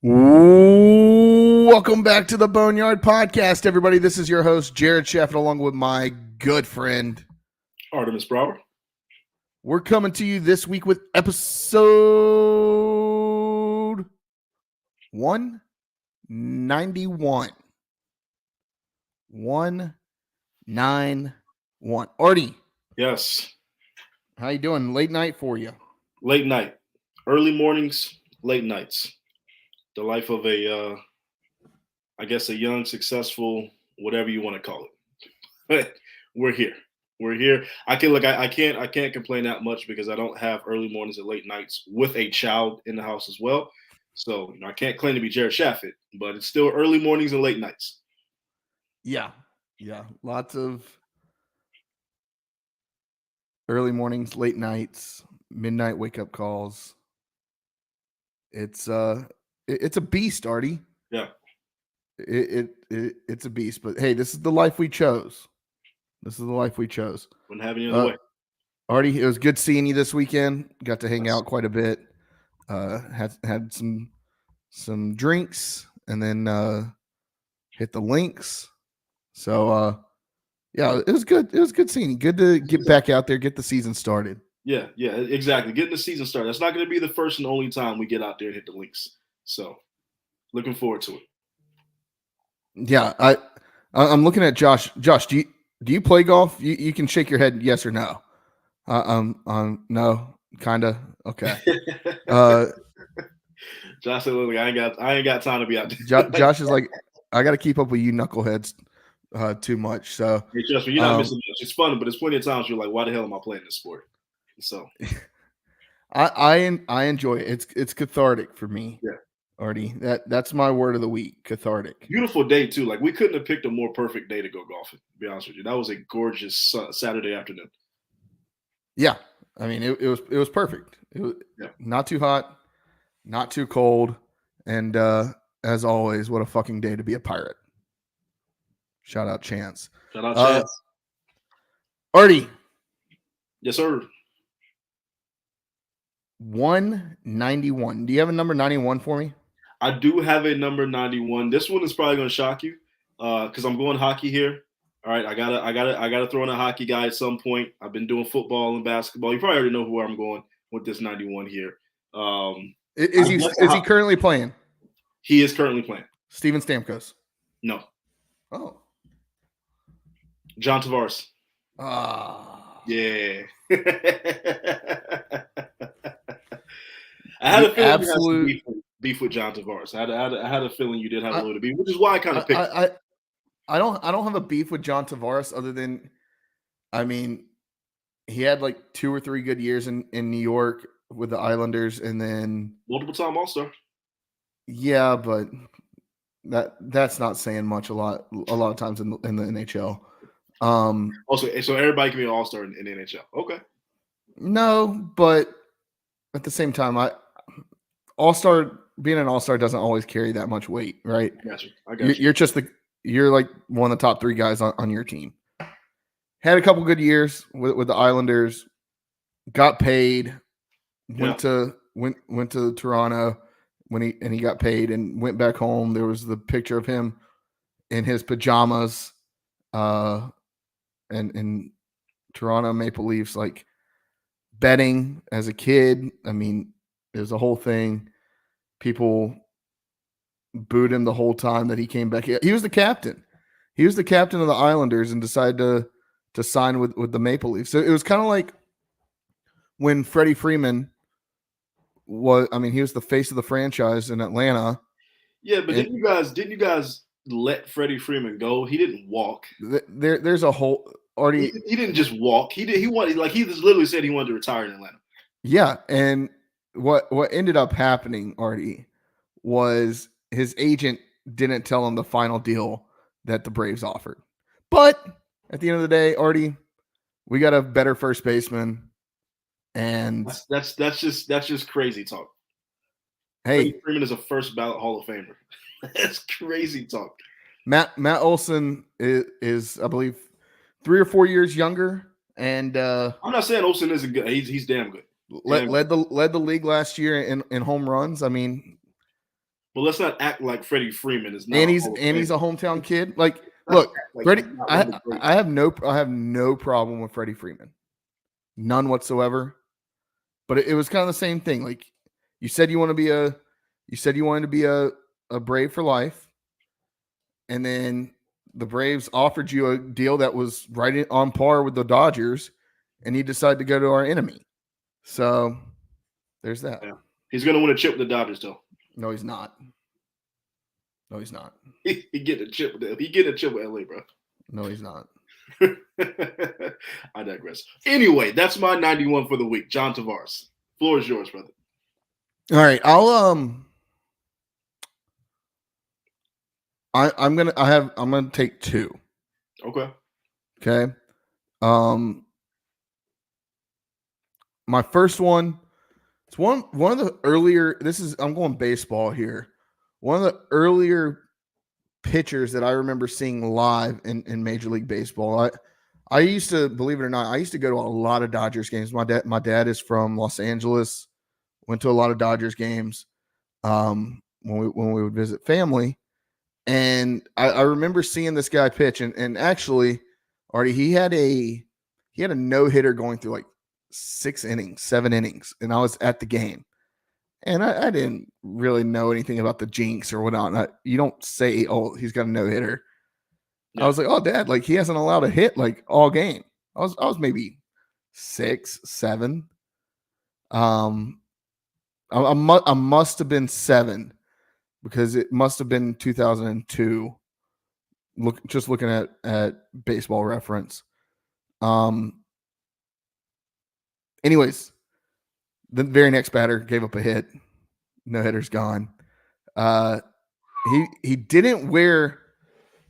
Welcome back to the Boneyard Podcast, everybody. This is your host, Jared Shafit, along with my good friend, Artemis Brower. We're coming to you this week with episode 191. 191. Artie. Yes. How you doing? Late night for you. Late night. Early mornings, late nights. The life of a young, successful, whatever you want to call it. But we're here. I can't complain that much because I don't have early mornings and late nights with a child in the house as well. So I can't claim to be Jared Shafit, but it's still early mornings and late nights. Yeah. Lots of early mornings, late nights, midnight wake up calls. It's a beast, Artie. Yeah. It's a beast, but hey, this is the life we chose. Wouldn't have any other way. Artie, it was good seeing you this weekend. Got to hang out quite a bit. Had some drinks and then hit the links. So yeah, it was good. It was good seeing you. Good to get back out there, get the season started. Yeah, exactly. Getting the season started. That's not going to be the first and only time we get out there and hit the links. So, looking forward to it. Yeah, I'm looking at Josh. Josh, do you play golf? You can shake your head yes or no. No, kinda. Okay. Josh said, "Look, I ain't got time to be out there." Josh is like, I got to keep up with you knuckleheads too much. So hey, trust me, you're not missing much. It's fun, but there's plenty of times you're like, "Why the hell am I playing this sport?" So, I enjoy it. It's cathartic for me. Yeah. Artie, that's my word of the week. Cathartic. Beautiful day too. Like we couldn't have picked a more perfect day to go golfing. To be honest with you, that was a gorgeous Saturday afternoon. Yeah, I mean it was perfect. It was not too hot, not too cold, and as always, what a fucking day to be a pirate. Shout out Chance. Artie. Yes, sir. 191. Do you have a number 91 for me? I do have a number 91. This one is probably going to shock you because I'm going hockey here. All right, I gotta throw in a hockey guy at some point. I've been doing football and basketball. You probably already know where I'm going with this 91 here. Is he currently playing? He is currently playing. Steven Stamkos. No. Oh. John Tavares. Ah. Yeah. I had a feeling you had some beef with John Tavares. I had a feeling you did have a little beef, which is why I kind of picked. I don't have a beef with John Tavares other than, I mean, he had like 2 or 3 good years in New York with the Islanders, and then multiple-time All-Star. Yeah, but that's not saying much. A lot of times in the NHL. Also, so everybody can be an All-Star in the NHL. Okay. No, but at the same time, being an All-Star doesn't always carry that much weight, right? I got you. You're like one of the top 3 guys on your team. Had a couple good years with the Islanders. Got paid. Went to Toronto when he got paid and went back home. There was the picture of him in his pajamas, and in Toronto Maple Leafs, like betting as a kid. I mean, it was a whole thing. People booed him the whole time that he came back. He was the captain. He was the captain of the Islanders and decided to sign with the Maple Leafs. So it was kind of like when Freddie Freeman he was the face of the franchise in Atlanta. Yeah, but didn't you guys let Freddie Freeman go? He didn't walk. There's a whole Artie. He didn't just walk. He just literally said he wanted to retire in Atlanta. Yeah, and what ended up happening, Artie, was his agent didn't tell him the final deal that the Braves offered. But at the end of the day, Artie, we got a better first baseman. And that's just crazy talk. Hey, Freddie Freeman is a first ballot Hall of Famer. That's crazy talk. Matt Olson is I believe 3 or 4 years younger, and I'm not saying Olson isn't good. He's damn good. Led the league last year in home runs. I mean, Well, let's not act like Freddie Freeman is not. And he's a hometown kid. Like, look, Freddie, I have no problem with Freddie Freeman, none whatsoever. But it was kind of the same thing. Like, you said you wanted to be a Brave for life, and then the Braves offered you a deal that was right on par with the Dodgers, and you decided to go to our enemy. So there's that. Yeah. He's going to win a chip with the Dodgers, though. No, he's not. No, he's not. He get a chip with LA, bro. No, he's not. I digress. Anyway, that's my 91 for the week. John Tavares. Floor is yours, brother. All right. I'm gonna take two. Okay. My first one, it's one of the earlier, I'm going baseball here. One of the earlier pitchers that I remember seeing live in Major League Baseball. I used to, believe it or not, I used to go to a lot of Dodgers games. My dad is from Los Angeles, went to a lot of Dodgers games when we would visit family. And I remember seeing this guy pitch, and actually, Artie, he had a no-hitter going through like 7 innings, and I was at the game. And I didn't really know anything about the jinx or whatnot. You don't say, oh, he's got a no-hitter. Yeah. I was like, oh, Dad, like he hasn't allowed a hit like all game. I was maybe 6, 7. I must have been 7 because it must have been 2002. Looking at Baseball Reference. Anyways, the very next batter gave up a hit. No hitter's gone. He didn't wear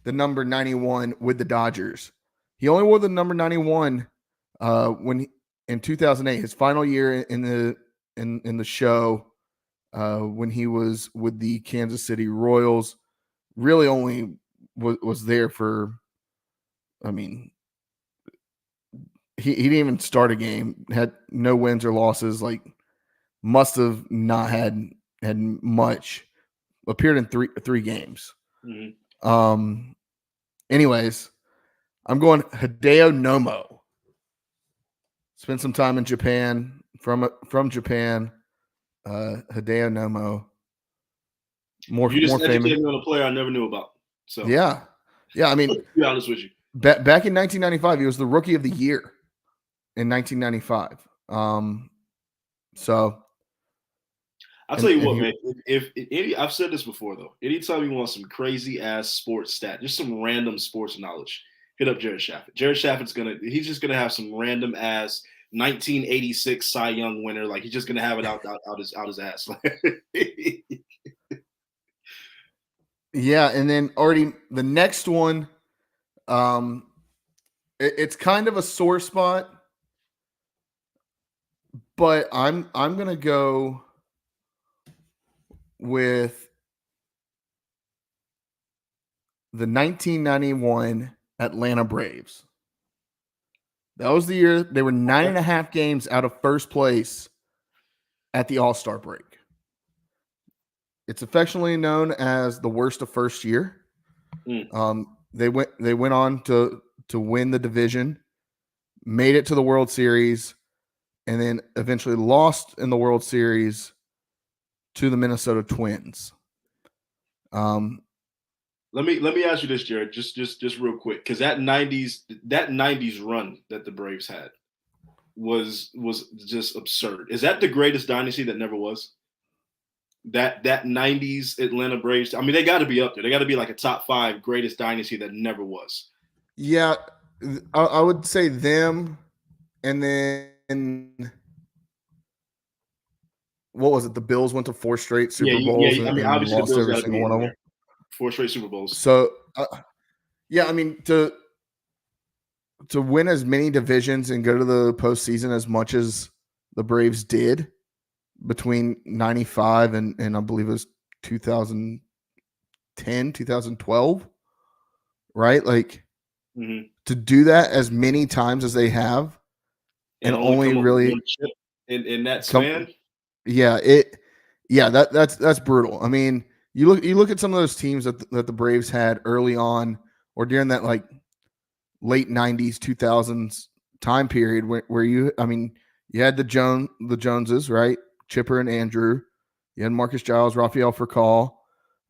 the number 91 with the Dodgers. He only wore the number 91 in 2008, his final year in the show, when he was with the Kansas City Royals. Really only was there for, I mean, he didn't even start a game, had no wins or losses, like must have not had much, appeared in three games. Mm-hmm. Anyways, I'm going Hideo Nomo. Spent some time in Japan, from Japan. Hideo Nomo. More famous. Educated me on a player I never knew about. So yeah. I mean, to be honest with you, back in 1995, he was the Rookie of the Year in 1995. So I'll tell you what, man. If I've said this before though, anytime you want some crazy ass sports stat, just some random sports knowledge, hit up Jared Shafit. Jared Shafit's he's just gonna have some random ass 1986 Cy Young winner. Like he's just gonna have it out his ass. Yeah, and then already the next one, it's kind of a sore spot, but I'm gonna go with the 1991 Atlanta Braves. That was the year they were 9.5 games out of first place at the All-Star break. It's affectionately known as the worst of first year. They went on to win the division, made it to the World Series, and then eventually lost in the World Series to the Minnesota Twins. Let me ask you this, Jared, just real quick, because that 90s run that the Braves had was just absurd. Is that the greatest dynasty that never was? That 90s Atlanta Braves, I mean, they got to be up there. They got to be like a top 5 greatest dynasty that never was. Yeah, I would say them, and then what was it? The Bills went to 4 straight Super Bowls. Yeah, I mean, obviously lost the Bills every single one of them. 4 straight Super Bowls. So, yeah, I mean, to win as many divisions and go to the postseason as much as the Braves did between 95 and I believe it was 2010, 2012, right? Like, to do that as many times as they have and only really in that span. Yeah, that's brutal. I mean, you look at some of those teams that the Braves had early on or during that like late 90s, 2000s time period where you had the Joneses, right? Chipper and Andrew. You had Marcus Giles, Rafael Furcal.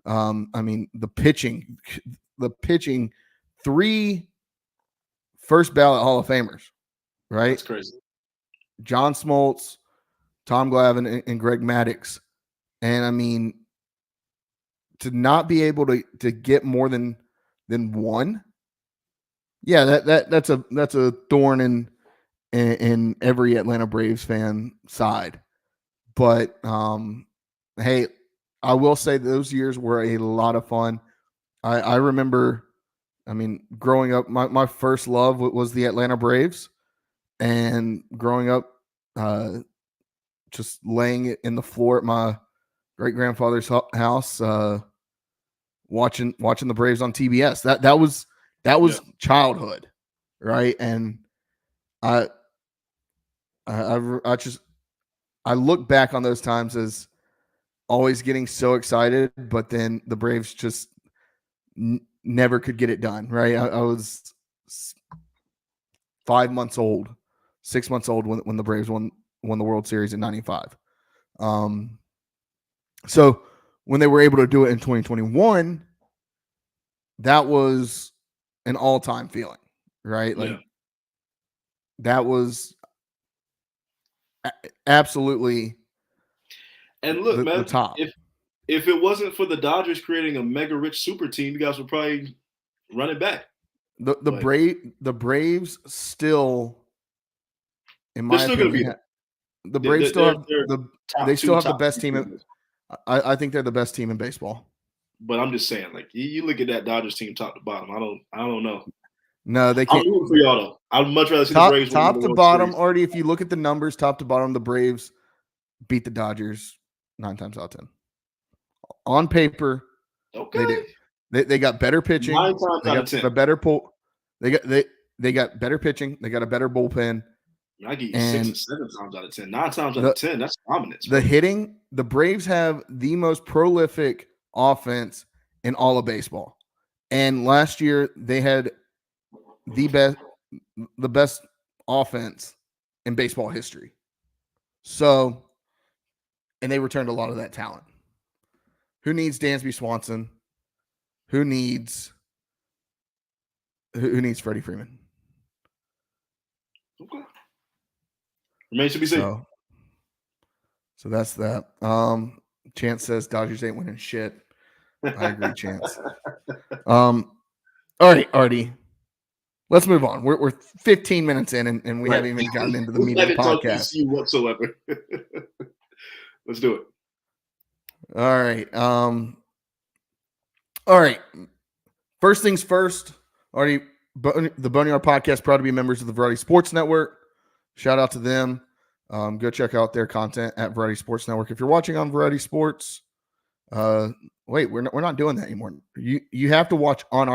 The pitching, 3 first ballot Hall of Famers, right? That's crazy. John Smoltz, Tom Glavine, and Greg Maddux. And to not be able to get more than one, yeah, that's a thorn in every Atlanta Braves fan side. But hey, I will say those years were a lot of fun. I remember, growing up, my first love was the Atlanta Braves, and growing up, just laying in the floor at my great grandfather's house, watching the Braves on TBS. That was childhood, right? And I look back on those times as always getting so excited, but then the Braves just never could get it done, right? I was 5 months old, 6 months old when the Braves won the World Series in '95. So when they were able to do it in 2021, that was an all-time feeling, right? Like that was absolutely. And look, man, the top. If it wasn't for the Dodgers creating a mega rich super team, you guys would probably run it back. The Braves still, in my opinion, the Braves still have the best team. I think they're the best team in baseball. But I'm just saying, like you look at that Dodgers team top to bottom. I don't know. No, they can't. I'm rooting for y'all though. I'd much rather see the Braves top to bottom. Artie, if you look at the numbers, top to bottom, the Braves beat the Dodgers 9 times out of 10. On paper, okay, they do. They got better pitching. 9 times they out got of 10. a better pull. They got better pitching. They got a better bullpen. I give you 6 or 7 times out of 10. 9 times out of 10. That's dominance. The hitting, the Braves have the most prolific offense in all of baseball. And last year they had the best offense in baseball history. So, and they returned a lot of that talent. Who needs Dansby Swanson? Who needs Freddie Freeman? Okay. Remains to be seen. So that's that. Chance says Dodgers ain't winning shit. I agree, Chance. All right, Artie. Let's move on. We're 15 minutes in, and we haven't even gotten into the meat of the podcast. You whatsoever. Let's do it. All right. All right. First things first. Artie, the Boneyard Podcast, proud to be members of the Variety Sports Network. Shout out to them. Go check out their content at Variety Sports Network. If you're watching on Variety Sports, wait, we're not doing that anymore. You have to watch on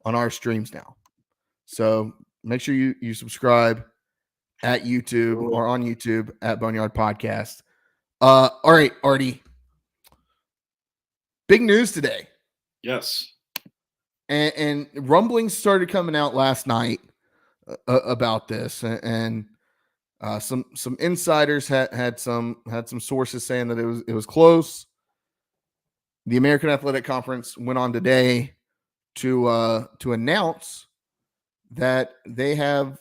our streams now. So make sure you subscribe at YouTube or on YouTube at Boneyard Podcast. All right, Artie. Big news today. Yes. And rumblings started coming out last night about this, and some insiders had some sources saying that it was close. The American Athletic Conference went on today to announce that they have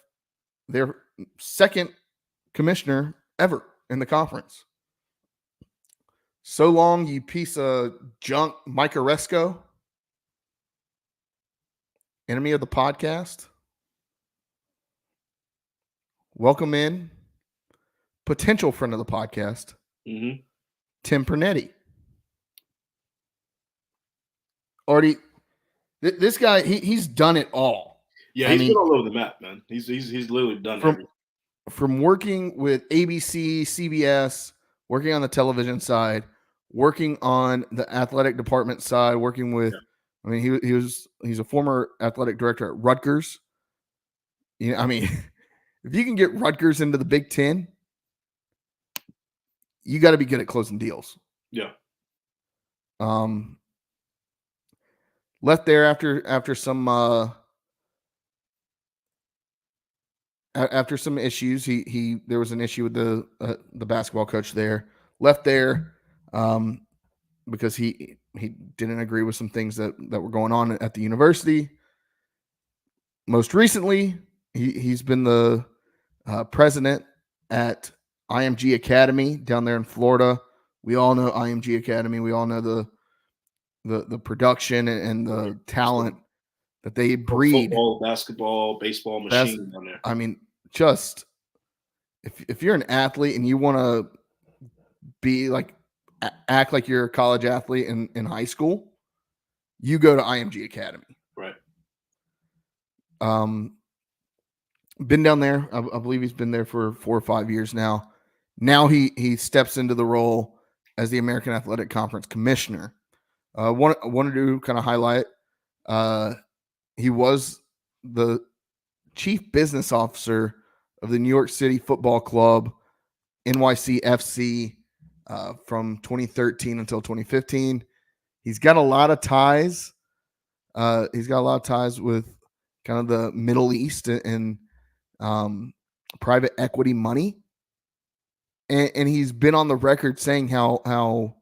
their second commissioner ever in the conference. So long, you piece of junk, Mike Oresco, enemy of the podcast. Welcome in, potential friend of the podcast, Tim Pernetti. Artie, this guy, he's done it all. Yeah, he's been all over the map, man. He's literally done everything. From working with ABC, CBS, working on the television side, working on the athletic department side, working with, he's a former athletic director at Rutgers. If you can get Rutgers into the Big Ten, you got to be good at closing deals. Yeah. Left there after some after some issues. He there was an issue with the basketball coach there. Left there because he didn't agree with some things that were going on at the university. Most recently, he's been the president at IMG Academy down there in Florida. We all know IMG Academy. We all know the production and the talent that they breed. Football, basketball, baseball machine down there. I mean, just if you're an athlete and you want to be like act like you're a college athlete in high school, you go to IMG Academy. Right. Been down there. I believe he's been there for 4 or 5 years now. Now he steps into the role as the American Athletic Conference commissioner. Wanted to kind of highlight. He was the chief business officer of the New York City Football Club, NYCFC, from 2013 until 2015. He's got a lot of ties. He's got a lot of ties with kind of the Middle East and private equity money. And he's been on the record saying how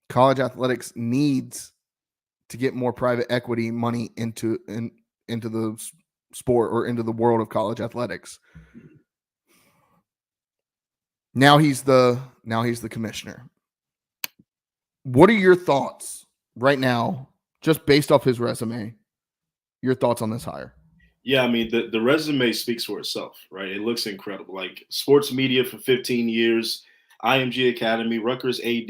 college athletics needs to get more private equity money into the sport or into the world of college athletics. Now he's the commissioner. What are your thoughts right now, just based off his resume? Your thoughts on this hire? Yeah, I mean, the resume speaks for itself, right? It looks incredible. Like sports media for 15 years, IMG Academy, Rutgers AD,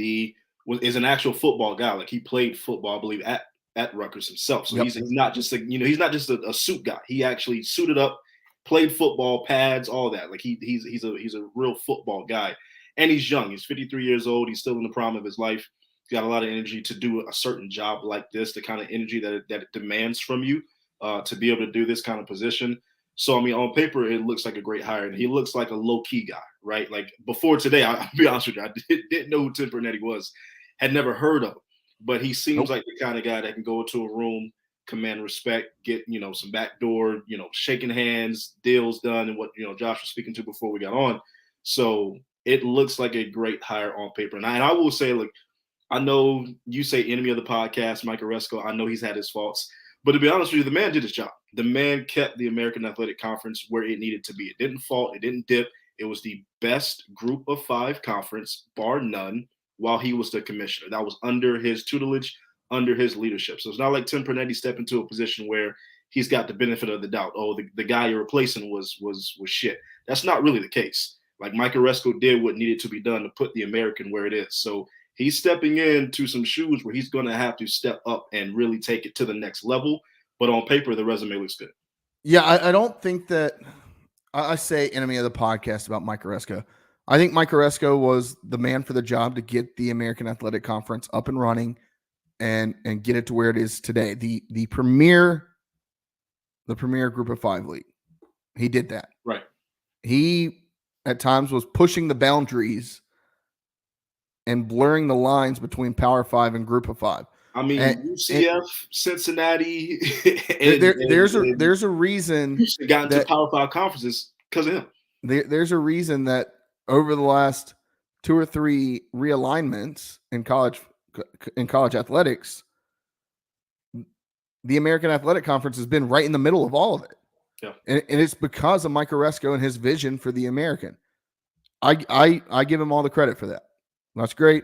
is an actual football guy. Like he played football, I believe, at Rutgers himself. So he's not just he's not just a suit guy. He actually suited up, played football, pads, all that. Like he's a real football guy. And he's young. He's 53 years old. He's still in the prime of his life. He's got a lot of energy to do a certain job like this, the kind of energy that it demands from you. To be able to do this kind of position. So, I mean, on paper, it looks like a great hire. And he looks like a low-key guy, right? Like before today, I'll be honest with you, I didn't know who Tim Pernetti was, had never heard of him. But he seems like the kind of guy that can go into a room, command respect, get, some backdoor, shaking hands, deals done, and what, Josh was speaking to before we got on. So it looks like a great hire on paper. And I will say, look, I know you say enemy of the podcast, Mike Oresco. I know he's had his faults. But to be honest with you, the man did his job. The man kept the American Athletic Conference where it needed to be. It didn't fall. It didn't dip. It was the best group of 5 conference, bar none, while he was the commissioner. That was under his tutelage, under his leadership. So it's not like Tim Pernetti stepped into a position where he's got the benefit of the doubt. Oh, the guy you're replacing was shit. That's not really the case. Like Mike Oresco did what needed to be done to put the American where it is. So he's stepping into some shoes where he's going to have to step up and really take it to the next level. But on paper, the resume looks good. Yeah, I don't think that I say enemy of the podcast about Mike Oresco. I think Mike Oresco was the man for the job to get the American Athletic Conference up and running and get it to where it is today. The premier group of 5 league. He did that. Right. He at times was pushing the boundaries and blurring the lines between Power 5 and Group of 5. I mean, UCF, Cincinnati. There's a reason got into Power 5 conferences because of him. There's a reason that over the last 2 or 3 realignments in college athletics, the American Athletic Conference has been right in the middle of all of it. Yeah. And it's because of Mike Oresco and his vision for the American. I give him all the credit for that. That's great.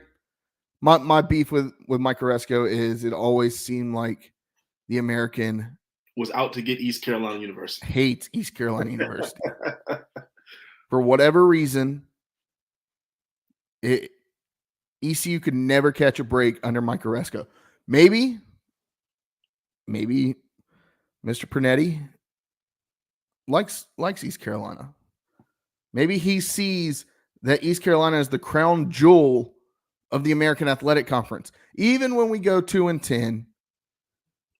My beef with Mike Oresco is it always seemed like the American was out to get East Carolina University. Hates East Carolina University. For whatever reason, ECU could never catch a break under Mike Oresco. Maybe Mr. Pernetti likes East Carolina. Maybe he sees that East Carolina is the crown jewel of the American Athletic Conference. Even when we go 2-10,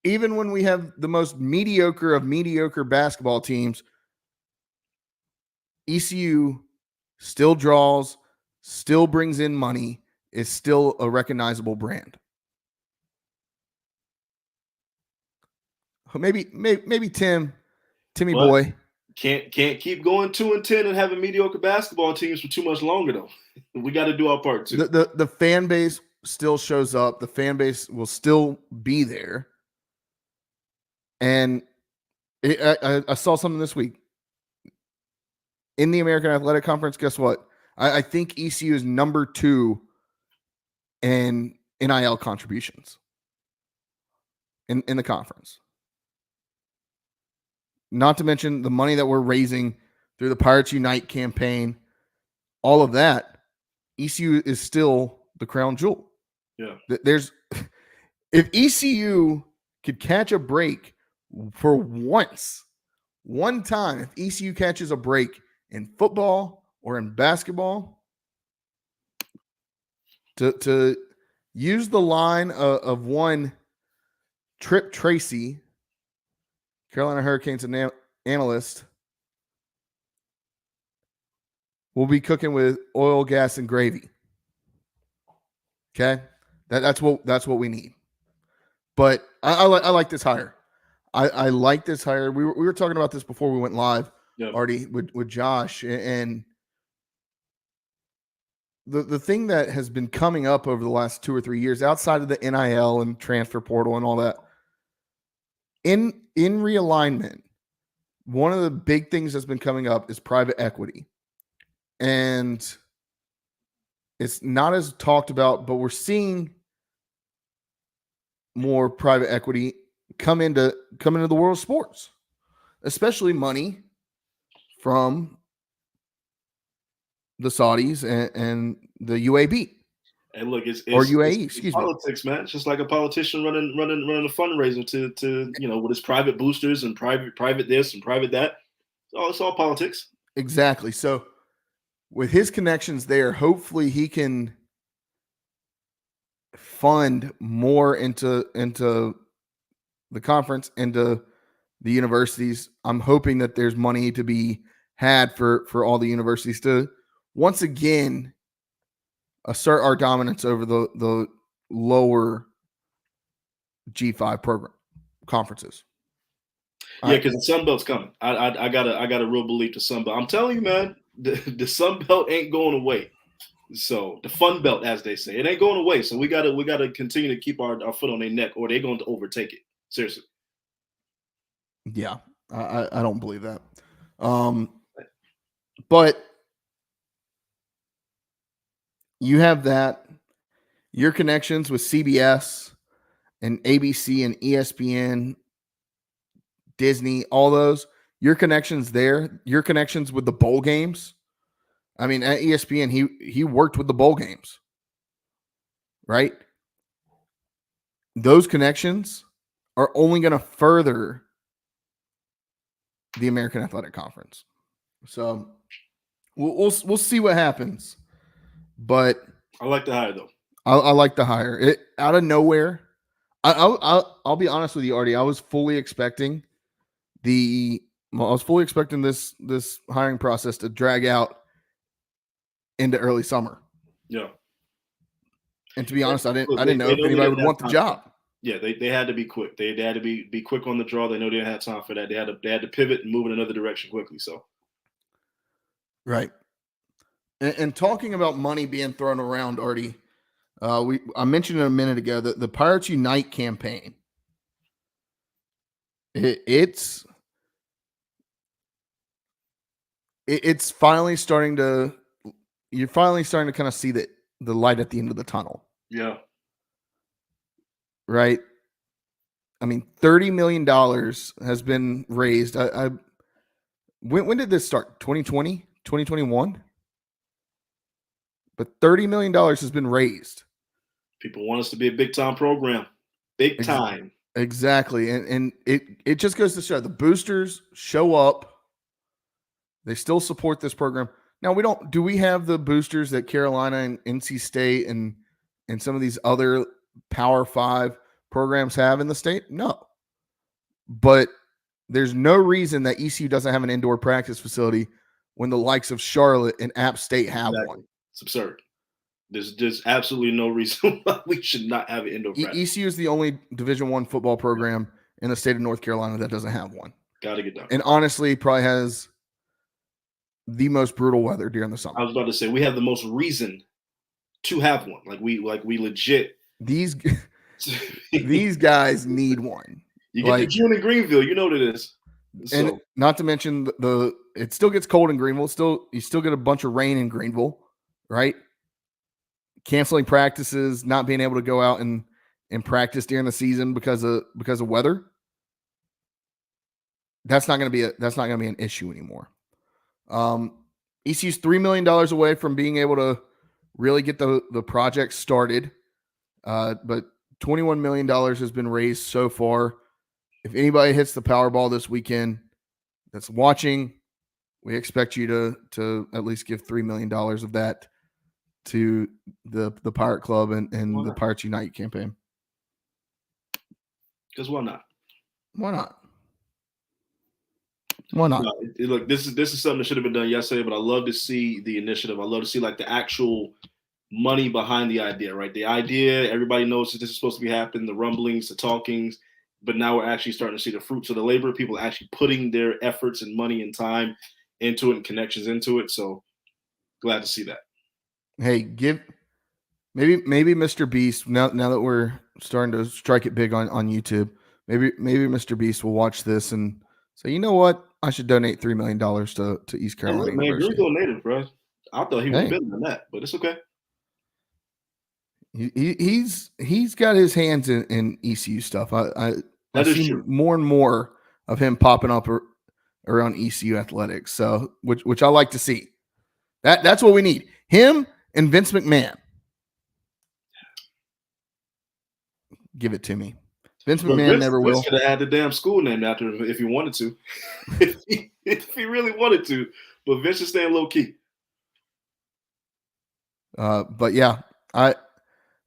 even when we have the most mediocre of mediocre basketball teams, ECU still draws, still brings in money, is still a recognizable brand. maybe Timmy But boy. Can't keep going 2-10 and having mediocre basketball teams for too much longer though. We got to do our part too. The fan base still shows up. The fan base will still be there. And I saw something this week in the American Athletic Conference. Guess what? I think ECU is number 2 in NIL contributions in the conference. Not to mention the money that we're raising through the Pirates Unite campaign, all of that. ECU is still the crown jewel. Yeah. If ECU could catch a break for one time, if ECU catches a break in football or in basketball, to use the line of one Trip Tracy, Carolina Hurricanes analyst, we'll be cooking with oil, gas, and gravy. Okay, that's what we need. But I like this hire. I like this hire. We were talking about this before we went live, Artie, with Josh, and the thing that has been coming up over the last 2 or 3 years, outside of the NIL and transfer portal and all that, in realignment, one of the big things that's been coming up is private equity. And it's not as talked about, but we're seeing more private equity come into the world of sports, especially money from the Saudis and the UAB. And look, it's UAE, it's politics, man. It's just like a politician running a fundraiser to with his private boosters and private this and private that. It's all politics. Exactly. So with his connections there, hopefully he can fund more into the conference, into the universities. I'm hoping that there's money to be had for all the universities to once again assert our dominance over the lower G5 program conferences. Yeah, because the Sun Belt's coming. I got a real belief the Sun Belt. I'm telling you, man, the Sun Belt ain't going away. So the Fun Belt, as they say, it ain't going away. So we gotta continue to keep our foot on their neck, or they're going to overtake it. Seriously. Yeah, I don't believe that. But you have that, your connections with CBS and ABC and ESPN, Disney, all those, your connections there, your connections with the bowl games. I mean, at ESPN, he worked with the bowl games, right? Those connections are only going to further the American Athletic Conference. So we'll see what happens. But I like the hire, though. I like the hire. It out of nowhere. I'll be honest with you, Artie. I was fully expecting this hiring process to drag out into early summer. Yeah. And to be honest, I didn't know if anybody would want the job. Yeah, they had to be quick. They had to be quick on the draw. They know they didn't have time for that. They had to pivot and move in another direction quickly. So, right. And talking about money being thrown around, Artie, I mentioned it a minute ago that the Pirates Unite campaign. It's finally starting to. You're finally starting to kind of see the light at the end of the tunnel. Yeah. Right. I mean, $30 million has been raised. When did this start? 2020, 2021? But $30 million has been raised. People want us to be a big time program. Big time. Exactly. And it just goes to show the boosters show up. They still support this program. Now, do we have the boosters that Carolina and NC State and some of these other Power 5 programs have in the state? No. But there's no reason that ECU doesn't have an indoor practice facility when the likes of Charlotte and App State have one. It's absurd. There's absolutely no reason why we should not have an indoor practice. ECU is the only Division I football program in the state of North Carolina that doesn't have one. Got to get done. And honestly, probably has the most brutal weather during the summer. I was about to say we have the most reason to have one. Like we legit. These guys need one. You get the June in Greenville, you know what it is. And not to mention it still gets cold in Greenville. You still get a bunch of rain in Greenville, right? Canceling practices, not being able to go out and practice during the season because of weather. That's not going to be an issue anymore. ECU's $3 million away from being able to really get the project started. But $21 million has been raised so far. If anybody hits the Powerball this weekend that's watching, we expect you to at least give $3 million of that to the Pirate Club and the Pirates Unite campaign. Because why not? Why not? Why not? No, look, this is something that should have been done yesterday, but I love to see the initiative. I love to see like the actual money behind the idea, right? The idea, everybody knows that this is supposed to be happening, the rumblings, the talkings, but now we're actually starting to see the fruits of the labor. People are actually putting their efforts and money and time into it and connections into it. So glad to see that. Hey, maybe Mr. Beast, now that we're starting to strike it big on YouTube, maybe Mr. Beast will watch this and say, you know what? I should donate $3 million to East Carolina University. You're native, bro. I thought he was better than that, but it's okay. He's got his hands in ECU stuff. I've seen more and more of him popping up around ECU athletics. So which I like to see. That's what we need. Him and Vince McMahon. Give it to me. Vince McMahon never will. Vince could have had the damn school named after him if he wanted to. if he really wanted to. But Vince is staying low key. But yeah, I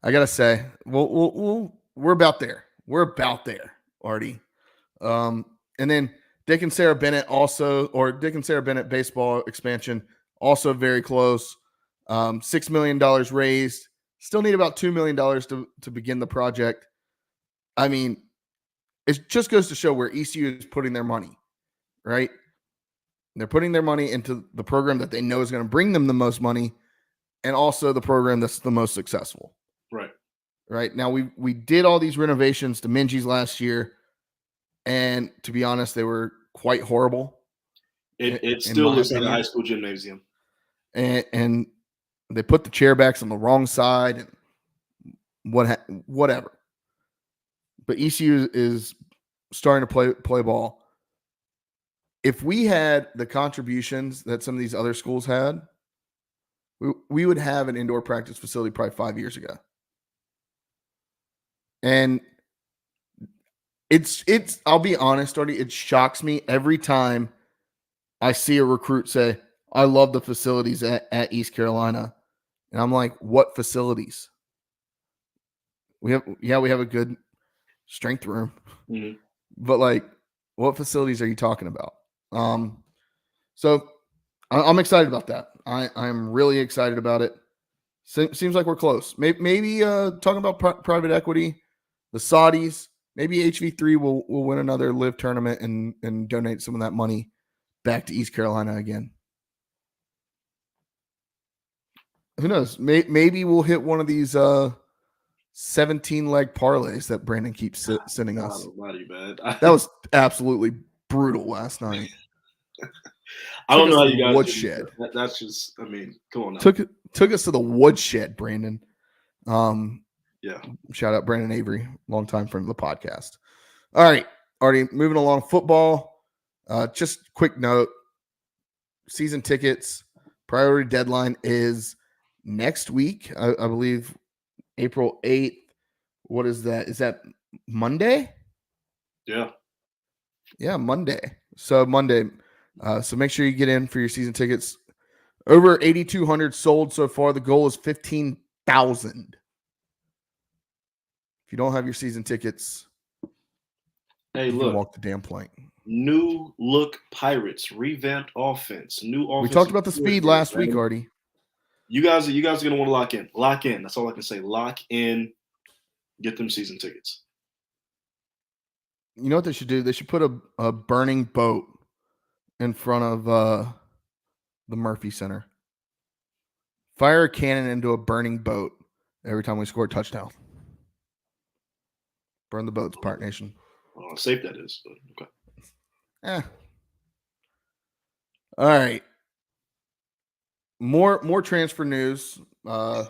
gotta say, we're about there. We're about there, Artie. And then Dick and Sarah Bennett baseball expansion, also very close. $6 million raised. Still need about $2 million to begin the project. I mean, it just goes to show where ECU is putting their money, right? They're putting their money into the program that they know is going to bring them the most money, and also the program that's the most successful. Right. Right. Now we did all these renovations to Minji's last year, and to be honest, they were quite horrible. It still looks like a high school gymnasium. And they put the chair backs on the wrong side and whatever. But ECU is starting to play ball. If we had the contributions that some of these other schools had, we would have an indoor practice facility probably 5 years ago. And it's I'll be honest, Artie, it shocks me every time I see a recruit say, I love the facilities at East Carolina. And I'm like, what facilities? We have a good strength room. Mm-hmm. But like, what facilities are you talking about? So I'm excited about that. I'm really excited about it. Seems like we're close. Maybe talking about private equity, the Saudis, maybe HV3 will win another live tournament and donate some of that money back to East Carolina again. Who knows? Maybe we'll hit one of these 17-leg parlays that Brandon keeps sending us. That was absolutely brutal last night. I don't know how you guys woodshed. That's just, I mean, come on now. Took us to the woodshed, Brandon. Yeah. Shout out Brandon Avery, longtime friend of the podcast. All right, Artie, moving along. Football. Just quick note. Season tickets. Priority deadline is next week. I believe April 8th. What is that? Is that Monday? Yeah. Yeah, Monday. So Monday. So make sure you get in for your season tickets. Over 8,200 sold so far. The goal is 15,000. If you don't have your season tickets, hey, look, walk the damn plank. New look Pirates, revamped offense, new offense. We talked about the speed last week, Artie. You guys are gonna want to lock in. Lock in. That's all I can say. Lock in. Get them season tickets. You know what they should do? They should put a burning boat in front of the Murphy Center. Fire a cannon into a burning boat every time we score a touchdown. Burn the boats, Part Nation. Oh, how safe that is. Okay. All right. More transfer news. How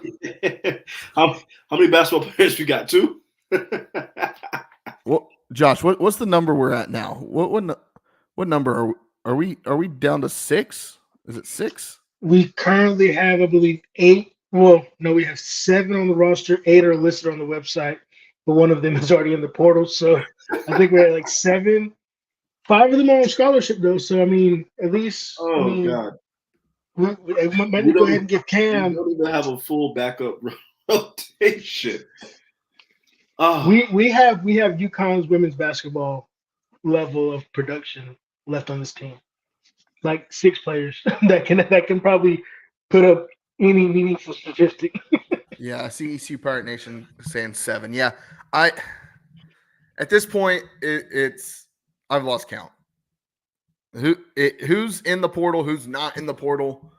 many basketball players we got? 2? Well, Josh, what's the number we're at now? What number are we down to 6? Is it 6? We currently have, I believe, 8. Well, no, we have 7 on the roster. 8 are listed on the website, but one of them is already in the portal. So I think we're at like 7. 5 of them are on scholarship though. So I mean, at least God, we might need to go ahead and give Cam. We don't even have a full backup rotation. We have UConn's women's basketball level of production left on this team. Like 6 players that can probably put up any meaningful statistic. Yeah, I see ECU Pirate Nation saying 7. Yeah, at this point I've lost count. Who's in the portal? Who's not in the portal?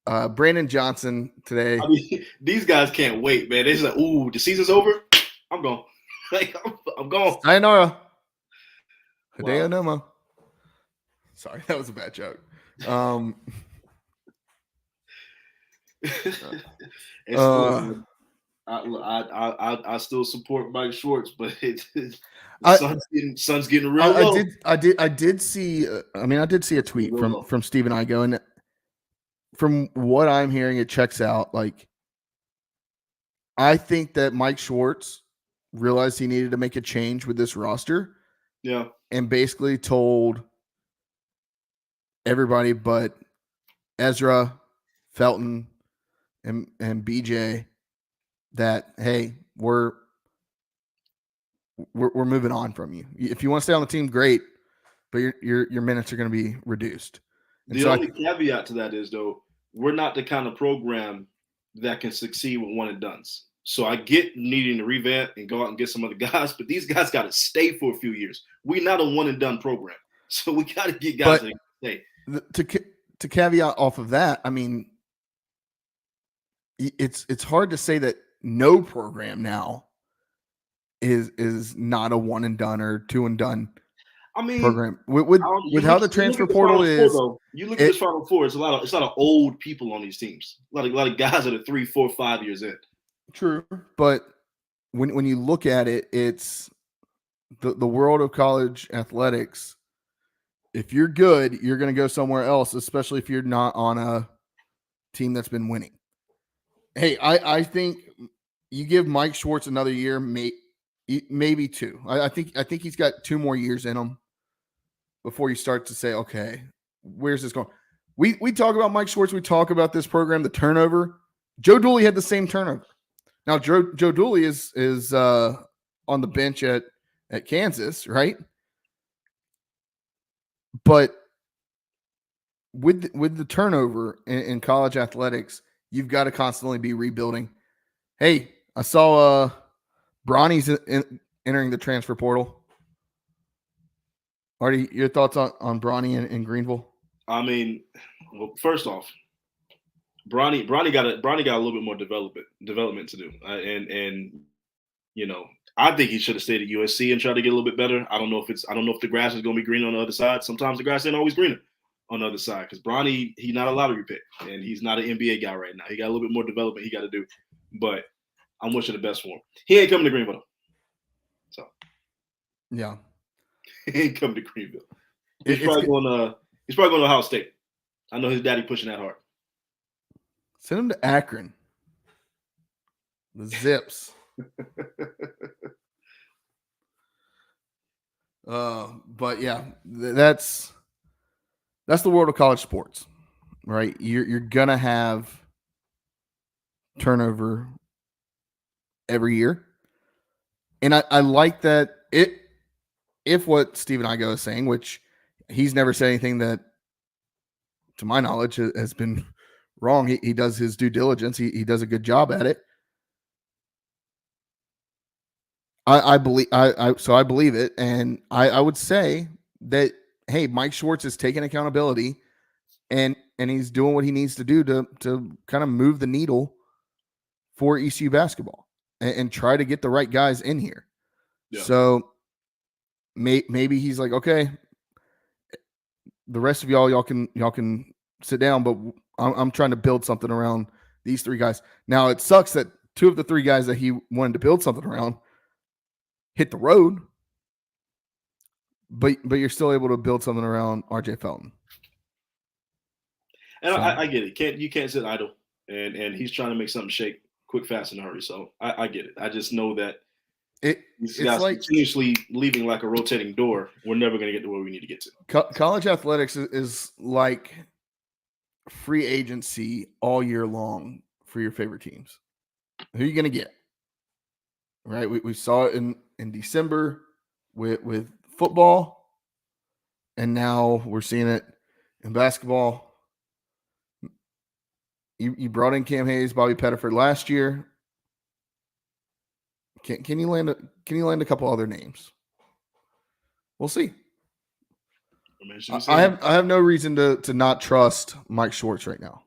Brandon Johnson today. I mean, these guys can't wait, man. They're just like, ooh, the season's over. I'm gone. Like I'm gone. Sayonara. Wow. Hideo Nomo. Sorry, that was a bad joke. I still support Mike Schwartz, but Sun's getting real low. I did see a tweet from Stephen Igo, and from what I'm hearing, it checks out. Like, I think that Mike Schwartz realized he needed to make a change with this roster. Yeah. And basically told everybody but Ezra, Felton, and BJ that, hey, we're moving on from you. If you want to stay on the team, great, but your minutes are going to be reduced. And the only caveat to that is, though, we're not the kind of program that can succeed with one and dones. So I get needing to revamp and go out and get some other guys, but these guys got to stay for a few years. We're not a one and done program, so we got to get guys that stay. To caveat off of that, I mean, it's hard to say that no program now is not a one and done or two and done. I mean, program with how the transfer portal is. You look at this Final Four. It's a lot of old people on these teams. A lot of guys that are 3, 4, 5 years in. True, but when you look at it, it's the world of college athletics. If you're good, you're going to go somewhere else, especially if you're not on a team that's been winning. Hey, I think you give Mike Schwartz another year, maybe 2. I think he's got 2 more years in him before you start to say, okay, where's this going? We talk about Mike Schwartz. We talk about this program, the turnover. Joe Dooley had the same turnover. Now, Joe Dooley is on the bench at Kansas, right? But with the turnover in college athletics, you've got to constantly be rebuilding. Hey, I saw Bronny's entering the transfer portal. Artie, your thoughts on Bronny in Greenville? I mean, well, first off, Bronny got a little bit more development to do, and you know, I think he should have stayed at USC and tried to get a little bit better. I don't know if the grass is going to be green on the other side. Sometimes the grass ain't always greener on the other side because Bronny, he's not a lottery pick and he's not an NBA guy right now. He got a little bit more development he got to do, but I'm wishing the best for him. He ain't coming to Greenville, so yeah, he ain't coming to Greenville. He's probably going to Ohio State. I know his daddy pushing that hard. Send him to Akron. The Zips. But yeah, that's the world of college sports, right? You're gonna have turnover every year, and I like that if what Stephen Igo is saying, which he's never said anything that, to my knowledge, has been wrong. He does his due diligence. He does a good job at it. I believe I believe it, and I would say that hey, Mike Schwartz is taking accountability, and he's doing what he needs to do to kind of move the needle for ECU basketball and try to get the right guys in here. Yeah. So maybe he's like, okay, the rest of y'all can sit down, but I'm trying to build something around these three guys. Now it sucks that two of the three guys that he wanted to build something around hit the road, but you're still able to build something around RJ Felton. And so, I get it. You can't sit idle, and he's trying to make something shake quick, fast, and hurry. So I get it. I just know that these guys like continuously leaving like a rotating door. We're never going to get to where we need to get to. College athletics is like free agency all year long for your favorite teams. Who are you going to get? Right? We saw it in December with football, and now we're seeing it in basketball. You brought in Cam Hayes, Bobby Pettiford last year. Can you land a couple other names? We'll see. I have no reason to not trust Mike Schwartz right now.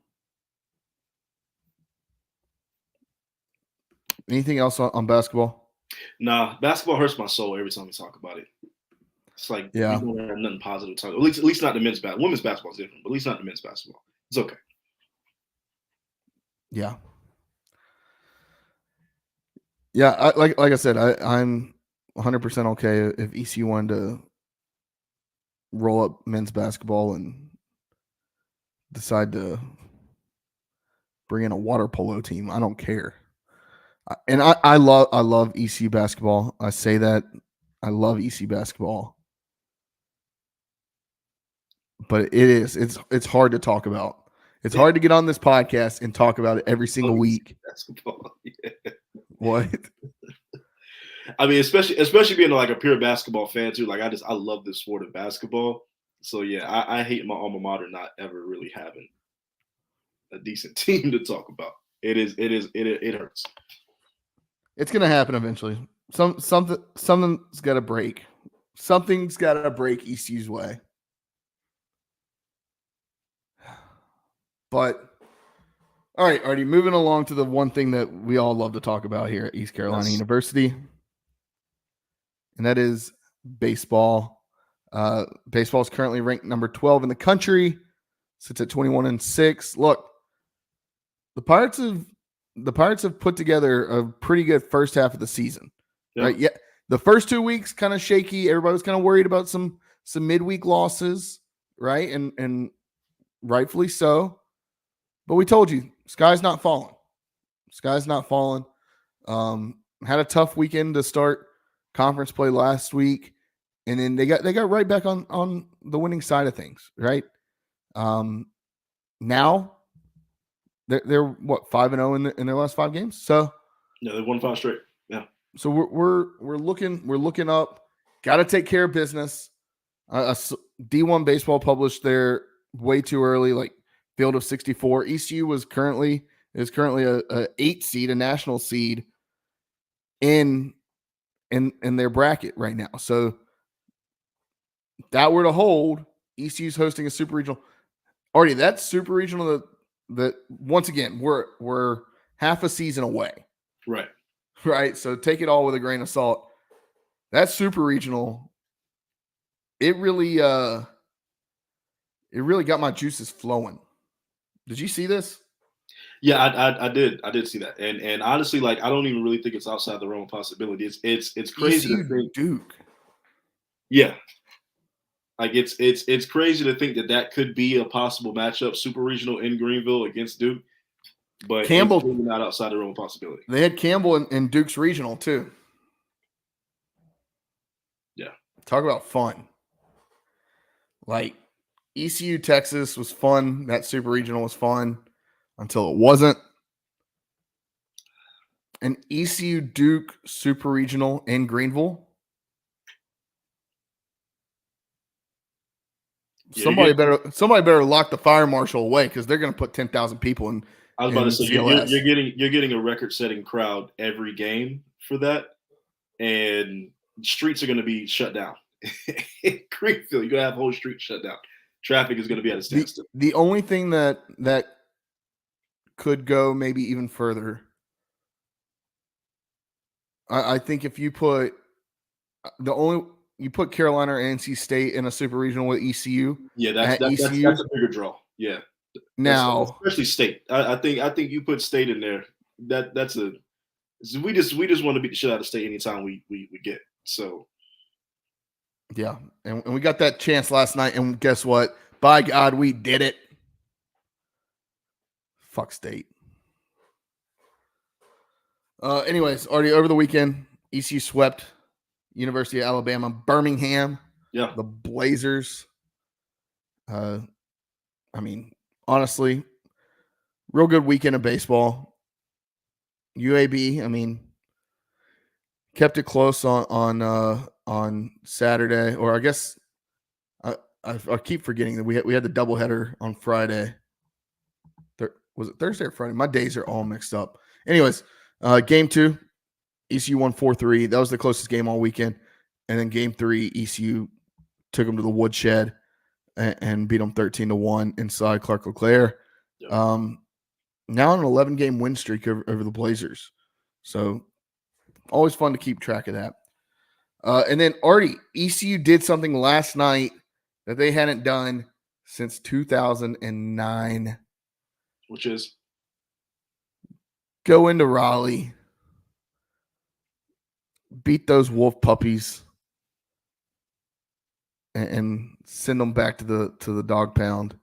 Anything else on basketball? Nah, basketball hurts my soul every time we talk about it. It's like we don't have nothing positive to talk about. At least not the men's basketball. Women's basketball is different, but at least not the men's basketball. It's okay. Yeah. Yeah, like I said, I'm 100% okay if ECU wanted to roll up men's basketball and decide to bring in a water polo team. I don't care. And I love ECU basketball. I say that I love ECU basketball, but it's hard to talk about. It's hard to get on this podcast and talk about it every single week. Basketball. Yeah. What? I mean, especially being like a pure basketball fan too. Like I love this sport of basketball. So yeah, I hate my alma mater not ever really having a decent team to talk about. It hurts. It's gonna happen eventually. Something's got to break. Something's got to break ECU's way. But all right, Artie, moving along to the one thing that we all love to talk about here at East Carolina University, and that is baseball. Baseball is currently ranked number 12 in the country, sits at 21-6. Look, the Pirates have put together a pretty good first half of the season. Yeah. Right? Yeah. The first 2 weeks kind of shaky. Everybody was kind of worried about some midweek losses, right? And rightfully so. But we told you, sky's not falling. Sky's not falling. Had a tough weekend to start conference play last week, and then they got right back on the winning side of things, right? Now they're what 5-0 in their last 5 games. So yeah, they've won 5 straight. Yeah. So we're looking up. Got to take care of business. D1 baseball published their way too early, like field of 64. ECU is currently a 8 seed, a national seed in their bracket right now. So if that were to hold, ECU's hosting a super regional. Already that super regional that once again we're half a season away. Right. Right. So take it all with a grain of salt. That super regional, it really got my juices flowing. Did you see this? Yeah, I did. I did see that. And honestly, like I don't even really think it's outside the realm of possibility. It's crazy to think Duke. Yeah. Like it's crazy to think that could be a possible matchup, super regional in Greenville against Duke. But Campbell, it's really not outside the realm of possibility. They had Campbell in Duke's regional too. Yeah. Talk about fun. Like ECU Texas was fun. That super regional was fun until it wasn't. An ECU Duke super regional in Greenville. Yeah, somebody better lock the fire marshal away because they're going to put 10,000 people in. I was about to say you're getting a record-setting crowd every game for that. and streets are going to be shut down. In Greenfield, you're going to have whole streets shut down. Traffic is going to be at a standstill. The only thing that could go maybe even further, I think if you put Carolina or NC State in a super regional with ECU. Yeah, that's a bigger draw. Yeah. Now, especially State. I think you put State in there. We just want to beat the shit out of State anytime we get. So yeah, and we got that chance last night, and guess what? By God, we did it. Fuck State. Anyways, already over the weekend, ECU swept University of Alabama, Birmingham. Yeah, the Blazers. I mean, honestly, real good weekend of baseball. UAB, I mean, kept it close on Saturday, or I guess I keep forgetting that we had the doubleheader on Friday. Was it Thursday or Friday? My days are all mixed up. Anyways, game 2, ECU won 4-3. That was the closest game all weekend. And then game 3, ECU took them to the woodshed and beat them 13-1 inside Clark LeClaire. Yep. Now on an 11-game win streak over the Blazers. So always fun to keep track of that. And then Artie, ECU did something last night that they hadn't done since 2009. Which is? Go into Raleigh. Beat those wolf puppies. And send them back to the dog pound.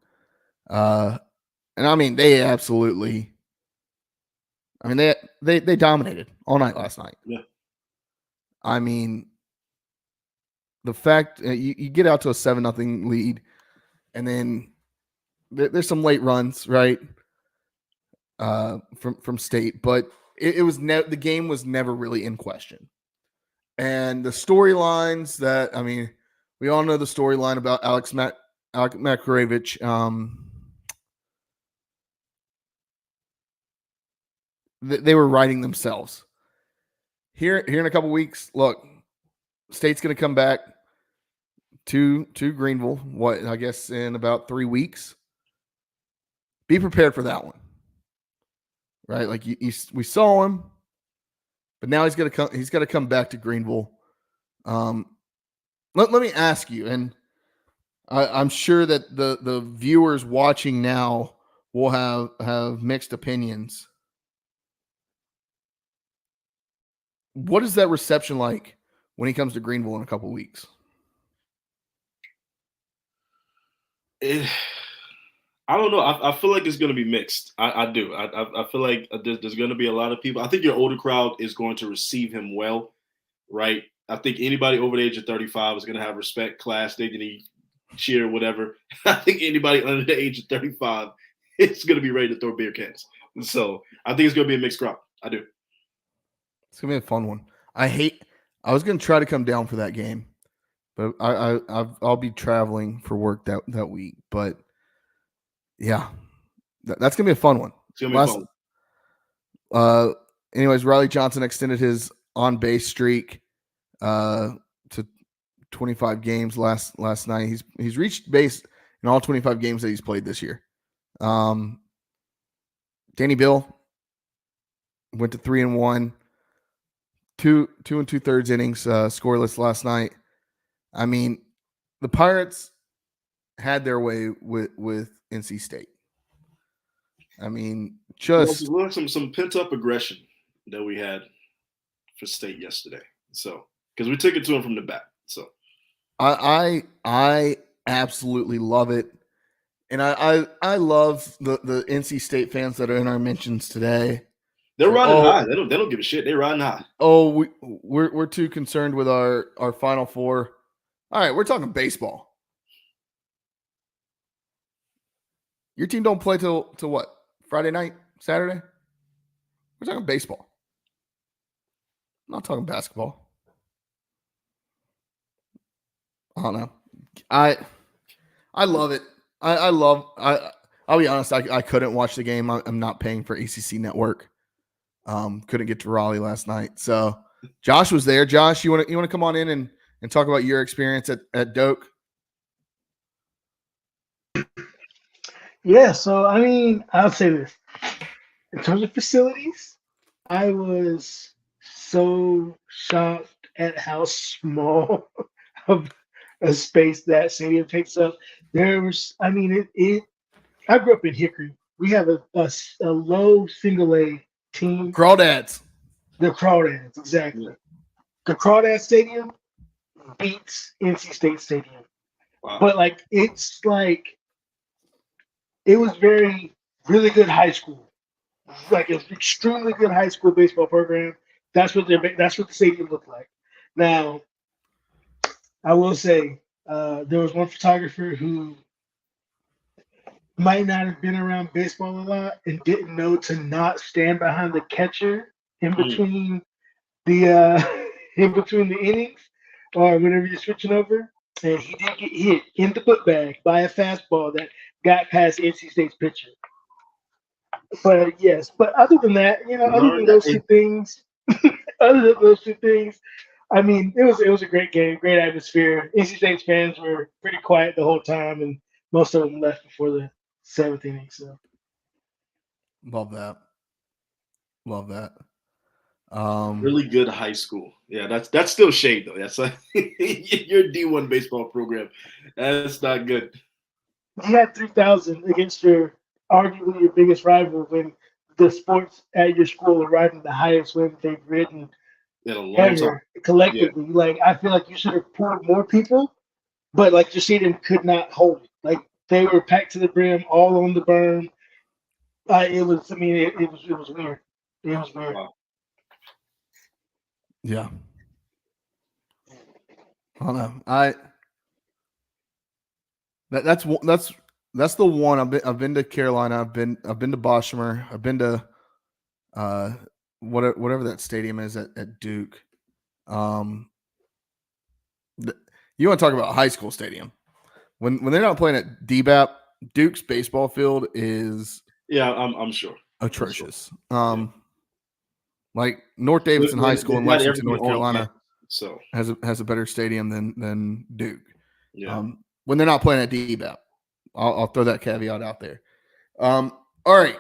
And I mean, they absolutely, I mean, they dominated all night last night. Yeah. I mean, the fact you get out to a 7-0 lead, and then there's some late runs, right? From State, but it was the game was never really in question. And the storylines that, I mean, we all know the storyline about Alex Makarovich. They were writing themselves. Here in a couple weeks, look, State's going to come back to Greenville. What, I guess in about 3 weeks. Be prepared for that one, right? Like we saw him, but now he's going to come. He's got to come back to Greenville. Let me ask you, and I'm sure that the viewers watching now will have mixed opinions. What is that reception like when he comes to Greenville in a couple weeks? I don't know. I feel like it's going to be mixed. I do. I feel like there's going to be a lot of people. I think your older crowd is going to receive him well, right? I think anybody over the age of 35 is going to have respect, class, dignity, cheer, whatever. I think anybody under the age of 35 is going to be ready to throw beer cans. So I think it's going to be a mixed crowd. I do. It's going to be a fun one. I was going to try to come down for that game, but I'll be traveling for work that week. But yeah, that's going to be a fun one. It's going to be a fun one. Anyways, Riley Johnson extended his on-base streak to 25 games last night. He's reached base in all 25 games that he's played this year. Danny Bill went to 3-1, 2 2/3 innings, scoreless last night. I mean, the Pirates had their way with NC State. I mean, just some pent up aggression that we had for State yesterday. So because we took it to him from the back. So I absolutely love it. And I love the NC State fans that are in our mentions today. They're riding high. They don't give a shit. They're riding high. Oh, we're too concerned with our Final Four. All right, we're talking baseball. Your team don't play till what? Friday night? Saturday? We're talking baseball. I'm not talking basketball. I don't know. I love it. I'll be honest, I couldn't watch the game. I'm not paying for ACC Network. Couldn't get to Raleigh last night. So Josh was there. Josh, you want to come on in and talk about your experience at Doak? Yeah, so I mean, I'll say this. In terms of facilities, I was so shocked at how small of a space that stadium takes up. There was, I mean, it I grew up in Hickory. We have a low single A team, Crawdads. the Crawdads, exactly. Yeah. The Crawdad Stadium beats NC State Stadium. Wow. But like it's like it was really good high school. Like an extremely good high school baseball program. That's what the stadium looked like. Now, I will say there was one photographer who might not have been around baseball a lot and didn't know to not stand behind the catcher in between the in between the innings or whenever you're switching over. And he did get hit in the putback by a fastball that got past NC State's pitcher. But yes, but other than that, other than those two things, I mean, it was a great game, great atmosphere. NC State's fans were pretty quiet the whole time, and most of them left before the seventh inning. So Love that. Really good high school. Yeah, that's still shade though. That's like your D1 baseball program. That's not good. you had 3,000 against arguably your biggest rival when the sports at your school are riding the highest win they've ridden In a long time. collectively. Yeah. Like I feel like you should have pulled more people, but like your stadium could not hold it. Like they were packed to the brim, all on the berm. It was. I mean, it was weird. It was weird. Wow. Yeah. I don't know. That's the one. I've been to Carolina. I've been to Boshemer. I've been to whatever that stadium is at Duke. You want to talk about a high school stadium? When they're not playing at DBAP, Duke's baseball field is I'm sure atrocious. Sure. Like North Davidson High School in Lexington, North Carolina, so has a better stadium than Duke. Yeah. When they're not playing at DBAP, I'll throw that caveat out there. All right.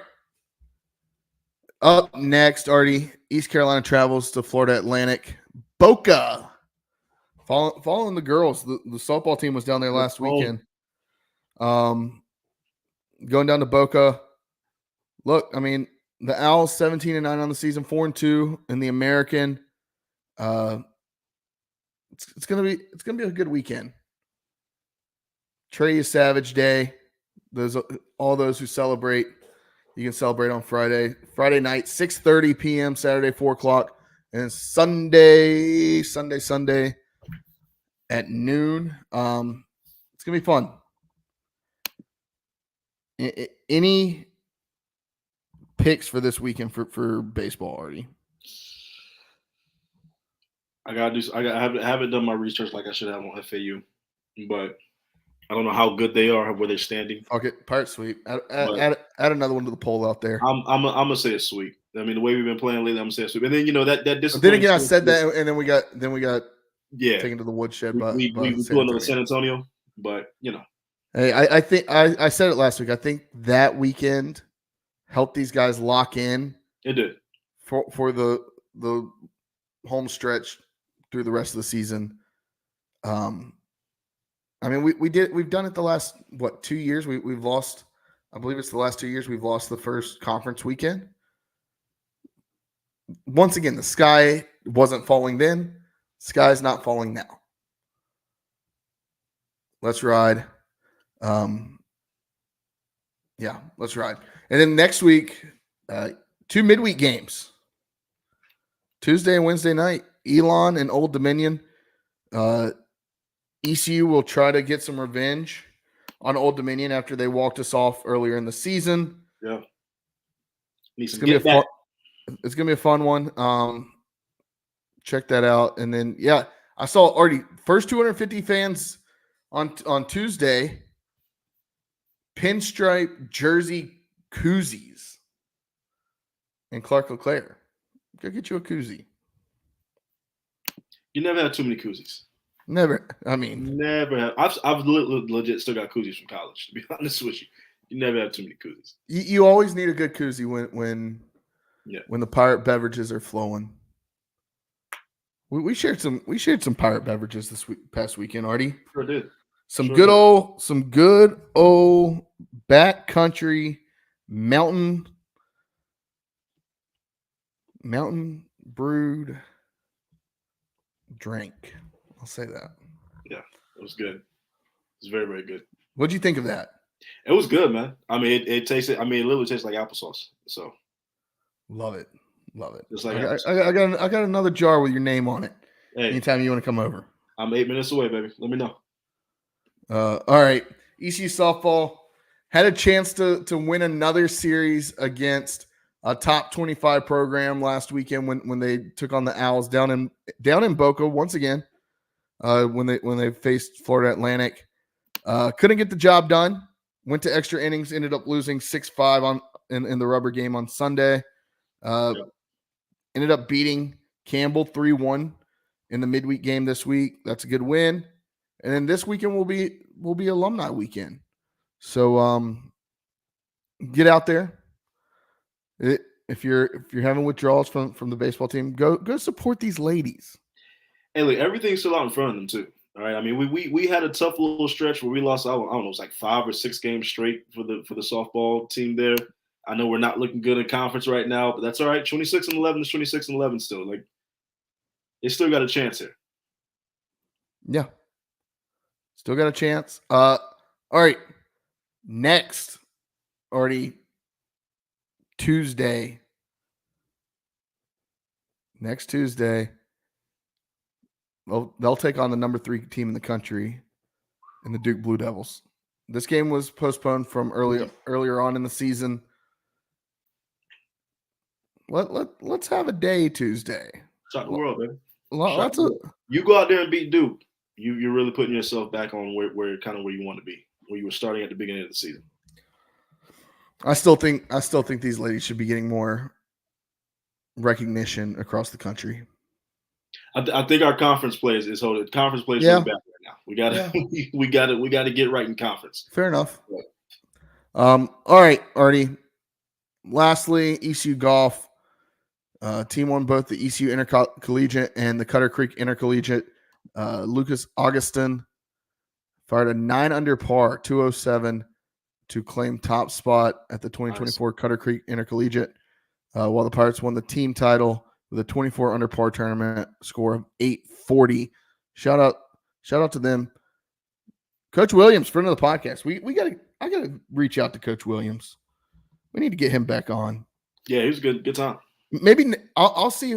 Up next, Artie, East Carolina travels to Florida Atlantic. Boca. Following the girls. The softball team was down there last weekend. Going down to Boca. Look, I mean, the Owls 17-9 on the season, 4-2 in the American. It's gonna be a good weekend. Trey Savage Day. All those who celebrate, you can celebrate on Friday night, 6:30 p.m., Saturday 4:00, and Sunday at noon. It's gonna be fun. Any picks for this weekend for baseball, Artie? I haven't done my research like I should have on FAU, but I don't know how good they are, where they're standing. Okay, Pirate sweep. Add another one to the poll out there. I'm gonna say a sweep. I mean, the way we've been playing lately, I'm gonna say a sweep. And then that Then again, I said that, and then we got taken to the woodshed. But we blew another San Antonio. But hey, I think I said it last week. I think that weekend helped these guys lock in. It did for the home stretch through the rest of the season. I mean, we've done it the last 2 years. We've lost. I believe it's the last 2 years we've lost the first conference weekend. Once again, the sky wasn't falling then. Sky's not falling now. Let's ride. Yeah, let's ride. And then next week, 2 midweek games. Tuesday and Wednesday night, Elon and Old Dominion. ECU will try to get some revenge on Old Dominion after they walked us off earlier in the season. Yeah. It's gonna be a fun one. Check that out. And then I saw already first 250 fans on Tuesday. Pinstripe jersey koozies in Clark LeClaire. Go get you a koozie. You never had too many koozies. Never. I mean, Never have. I've legit still got koozies from college. To be honest with you, you never have too many koozies. you always need a good koozie when the pirate beverages are flowing. We shared some pirate beverages past weekend, Artie. Sure did. Some good old backcountry mountain brewed drink. I'll say that. Yeah, it was good. It was very, very good. What'd you think of that? It was good, man. I mean, it tasted. I mean, it literally tastes like applesauce. So love it. Just like I got another jar with your name on it. Hey, anytime you want to come over. I'm 8 minutes away, baby. Let me know. All right. ECU softball had a chance to win another series against a top 25 program last weekend when they took on the Owls down in Boca once again. When they faced Florida Atlantic, couldn't get the job done. Went to extra innings, ended up losing 6-5 in the rubber game on Sunday. Ended up beating Campbell 3-1 in the midweek game this week. That's a good win. And then this weekend will be alumni weekend. So get out there. If you're having withdrawals from the baseball team, go support these ladies. Hey, look, everything's still out in front of them too. All right. I mean, we had a tough little stretch where we lost, I don't know, it was like 5 or 6 games straight for the softball team there. I know we're not looking good in conference right now, but that's all right. 26-11 is 26-11 still. Like, they still got a chance here. Yeah. Still got a chance. All right. Next, already Tuesday. Next Tuesday, they'll take on the number 3 team in the country in the Duke Blue Devils. This game was postponed from earlier on in the season. Let's have a day Tuesday. Shock the world, baby. You go out there and beat Duke. You're really putting yourself back on where you want to be, where you were starting at the beginning of the season. I still think these ladies should be getting more recognition across the country. I think our conference plays is holding. Conference plays really bad right now. We got to get right in conference. Fair enough. All right, Artie. Lastly, ECU golf. Team won both the ECU Intercollegiate and the Cutter Creek Intercollegiate. Lucas Augustin fired a 9-under par, 207, to claim top spot at the 2024 Cutter Creek Intercollegiate, while the Pirates won the team title with a 24-under par tournament score of 840. Shout out to them. Coach Williams, friend of the podcast. I gotta reach out to Coach Williams. We need to get him back on. Yeah, he was good time. Maybe I'll see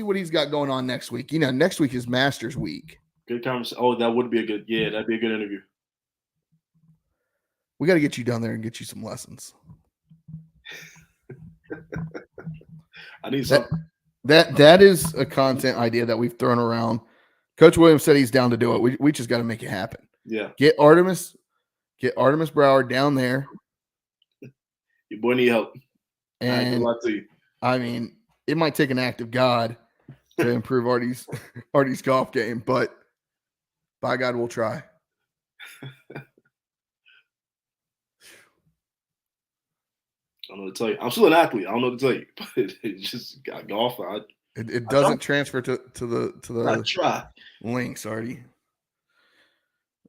what he's got going on next week. You know, next week is Masters week. Good conversation. Oh, that would be that'd be a good interview. We got to get you down there and get you some lessons. I need something. That is a content idea that we've thrown around. Coach Williams said he's down to do it. We just got to make it happen. Yeah. Get Artemis Brower down there. Your boy need help. And good luck to you. I mean, it might take an act of God to improve Artie's golf game, but by God, we'll try. I don't know what to tell you. I'm still an athlete. I don't know what to tell you, but it just got golf. It doesn't transfer to the I try. links, Artie.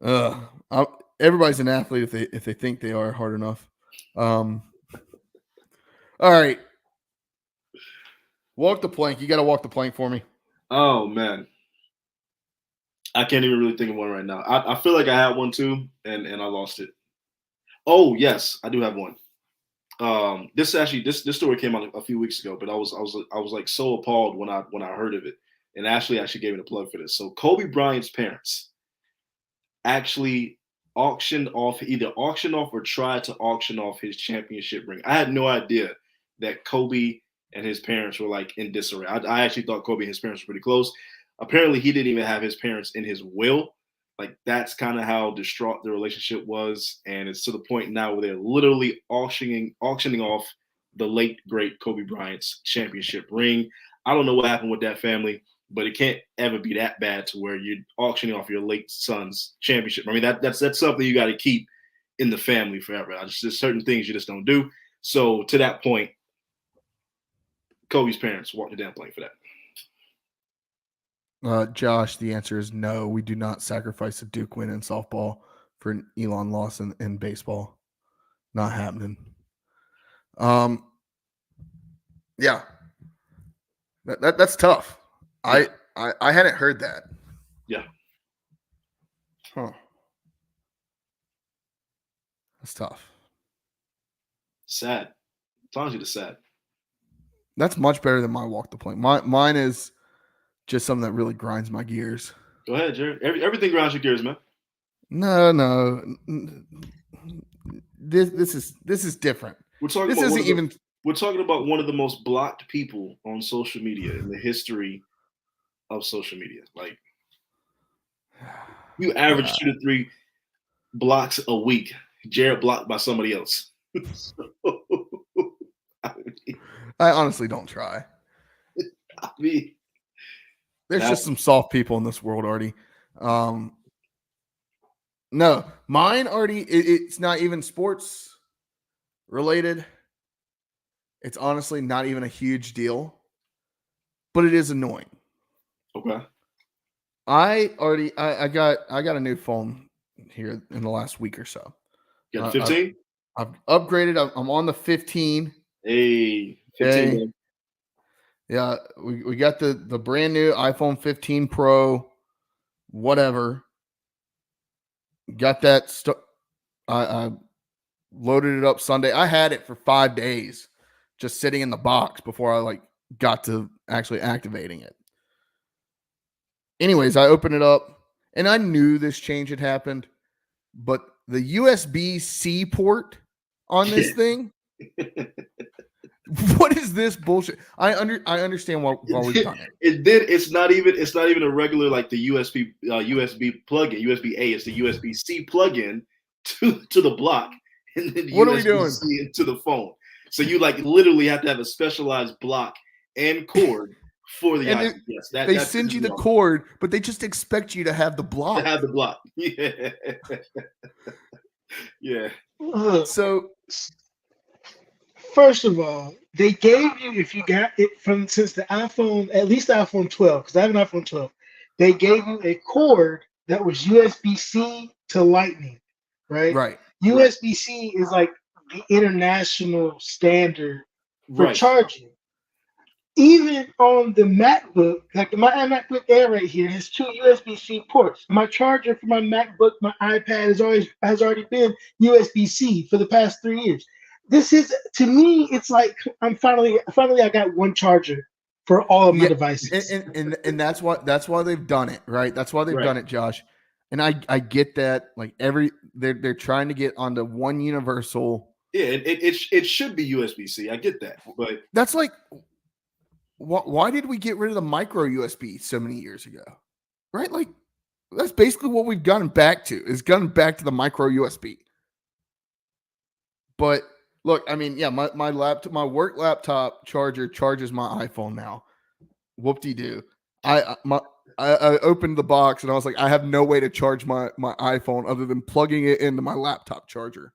Everybody's an athlete if they think they are hard enough. All right. Walk the plank. You got to walk the plank for me. Oh, man. I can't even really think of one right now. I feel like I had one too, and I lost it. Oh, yes, I do have one. This story came out a few weeks ago, but I was like so appalled when I heard of it, and Ashley actually gave me a plug for this. So Kobe Bryant's parents actually auctioned off or tried to auction off his championship ring. I had no idea that Kobe and his parents were like in disarray. I actually thought Kobe and his parents were pretty close. Apparently, he didn't even have his parents in his will. Like, that's kind of how distraught the relationship was. And it's to the point now where they're literally auctioning off the late, great Kobe Bryant's championship ring. I don't know what happened with that family. but it can't ever be that bad to where you're auctioning off your late son's championship. I mean, that's something you got to keep in the family forever. There's certain things you just don't do. So to that point, Kobe's parents walked the damn plane for that. Josh, the answer is no. We do not sacrifice a Duke win in softball for an Elon loss in baseball. Not happening. Yeah, that's tough. Yeah. I hadn't heard that. Yeah. Huh. That's tough. Sad. Honestly, it's sad. That's much better than my walk the plank. Mine is just something that really grinds my gears. Go ahead, Jared. Everything grinds your gears, man. No. This is different. We're talking about one of the most blocked people on social media in the history of social media. Like, you average 2 to 3 blocks a week. Jared blocked by somebody else. I honestly don't try. I mean, there's just some soft people in this world, Artie. No, mine, Artie, it's not even sports related. It's honestly not even a huge deal, but it is annoying. Okay. I got a new phone here in the last week or so. You got 15? I've upgraded. I'm on the 15. Hey, 15. Hey. Yeah, we got the brand new iPhone 15 Pro, whatever. Got that. I loaded it up Sunday. I had it for 5 days, just sitting in the box before I got to actually activating it. Anyways, I opened it up, and I knew this change had happened, but the USB-C port on this thing. What is this bullshit? I understand why we've done it. It's not even a regular like the USB plug-in, USB-A. It's the USB-C plug-in to the block, and then what are we doing? Into the phone. So you literally have to have a specialized block and cord for the iPhone. Yes, they send you the cord, but they just expect you to have the block. To have the block. Yeah. Yeah. So. First of all, they gave you, if you got it since the iPhone, at least the iPhone 12, because I have an iPhone 12, they gave you a cord that was USB-C to Lightning, right? Right. USB-C is like the international standard for charging. Even on the MacBook, like my MacBook Air right here has 2 USB-C ports. My charger for my MacBook, my iPad has already been USB-C for the past 3 years. This is, to me, it's like I'm finally I got one charger for all of my devices. And that's why they've done it, right? That's why they've done it, Josh. And I get that, they're trying to get onto one universal. Yeah, it should be USB-C. I get that, but that's why did we get rid of the micro USB so many years ago, right? That's basically what we've gone back to. Is gone back to the micro USB. But look, I mean, yeah, my work laptop charger charges my iPhone now. Whoop-de-doo. I opened the box and I was like, I have no way to charge my iPhone other than plugging it into my laptop charger.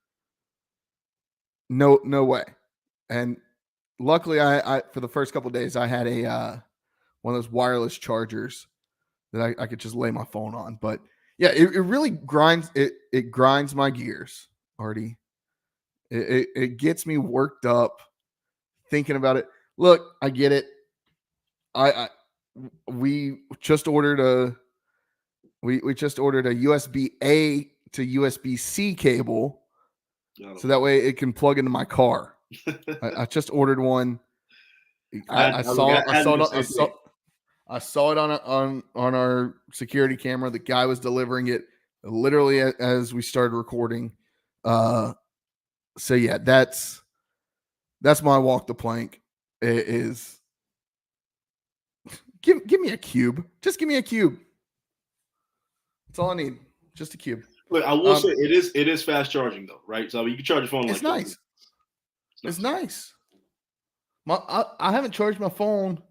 No way. And luckily, I for the first couple of days, I had one of those wireless chargers that I could just lay my phone on. But yeah, it really grinds it grinds my gears, Artie. It gets me worked up thinking about it. Look, I get it. We just ordered a USB-A to USB-C cable, so that way it can plug into my car. I just ordered one. I saw it on our security camera. The guy was delivering it literally as we started recording. So yeah, that's my walk the plank. It is give me a cube. Just give me a cube. That's all I need. Just a cube. Look, I will say it is fast charging though, right? So you can charge your phone. It's nice. It's nice. I haven't charged my phone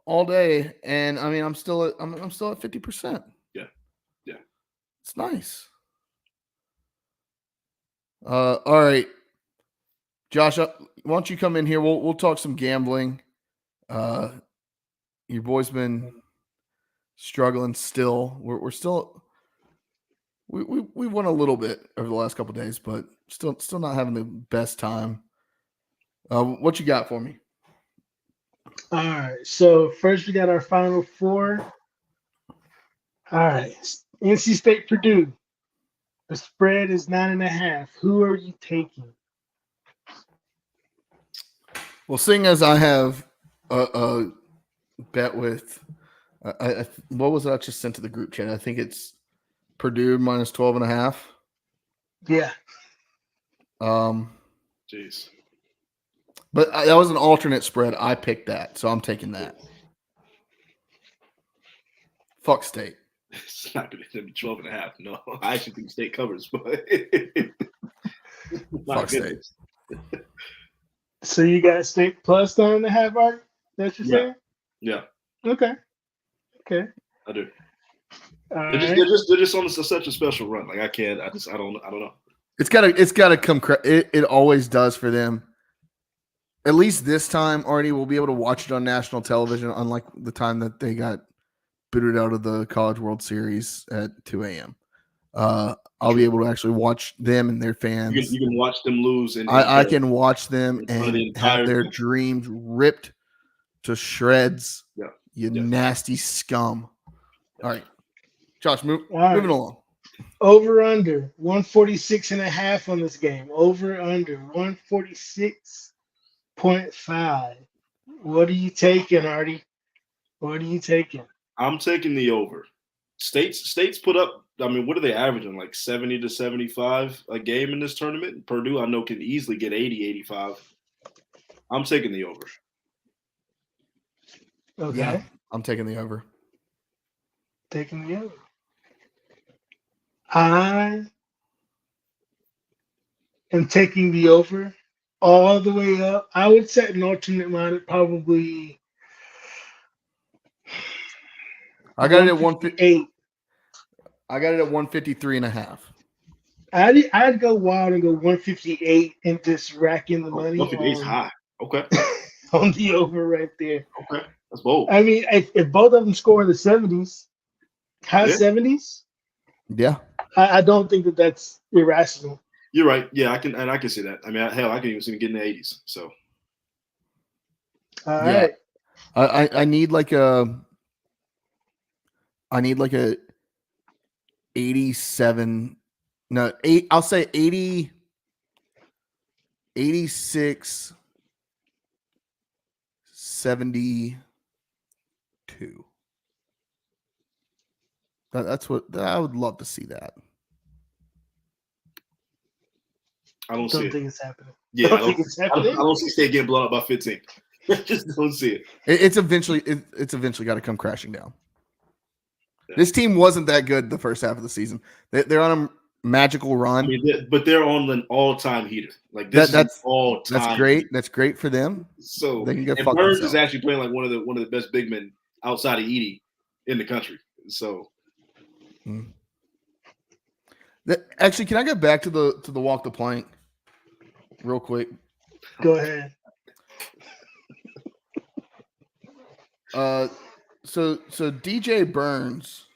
all day, and I mean, I'm still at 50%. Yeah. It's nice. All right, Josh, why don't you come in here? We'll talk some gambling. Your boy's been struggling still. We're still we won a little bit over the last couple of days, but still not having the best time. What you got for me? All right. So first we got our final four. All right. NC State Purdue. The spread is 9.5. Who are you taking? Well, seeing as I have a bet with, what was it I just sent to the group chat? I think it's Purdue minus 12.5. Yeah. Jeez. But that was an alternate spread. I picked that, so I'm taking that. Fuck State. It's not going to be 12.5. No, I actually think State covers, but Fuck State. So you got State plus 9.5, Art? That's what you're saying? Yeah. Okay. I do. All They're right. just on such a special run. Like I don't know. It's gotta come. It always does for them. At least this time, Artie will be able to watch it on national television, unlike the time that they got booted out of the College World Series at 2 a.m. I'll be able to actually watch them and their fans. You can watch them lose, and I can watch them and entire have their dreams ripped to shreds. Yeah. You nasty scum. All right, Josh, moving along. Over under 146.5 on this game. Over under 146.5. What are you taking, Artie? What are you taking? I'm taking the over. States put up. I mean, what are they averaging? Like 70 to 75 a game in this tournament. Purdue, I know, can easily get 80, 85. I'm taking the over. Okay. Yeah, I'm taking the over. Taking the over. I am taking the over all the way up. I would set an alternate line at probably. I got it at 158. 158. I got it at 153.5. I'd go wild and go 158 and just rack in the money 158 is high. Okay. on the over right there. Okay. That's bold. I mean, if both of them score in the 70s, high 70s, yeah, I don't think that's irrational. You're right. Yeah, I can see that. I mean, hell, I can even see them getting the 80s. So. All right. I need like a 87. No, 8. I'll say 80. 86. 72. That's what I would love to see that. I don't think it's happening. Yeah, I don't think it's happening. I don't see State getting blown up by 15. Just don't see it. It's eventually got to come crashing down. Yeah. This team wasn't that good the first half of the season. They're on a magical run. I mean, but they're on an all-time heater. Like that's all-time. That's great. That's great for them. So they can get and Burns is actually playing like one of the best big men outside of Edie in the country. So. Actually, can I get back to the walk the plank real quick? Go ahead. So DJ Burns,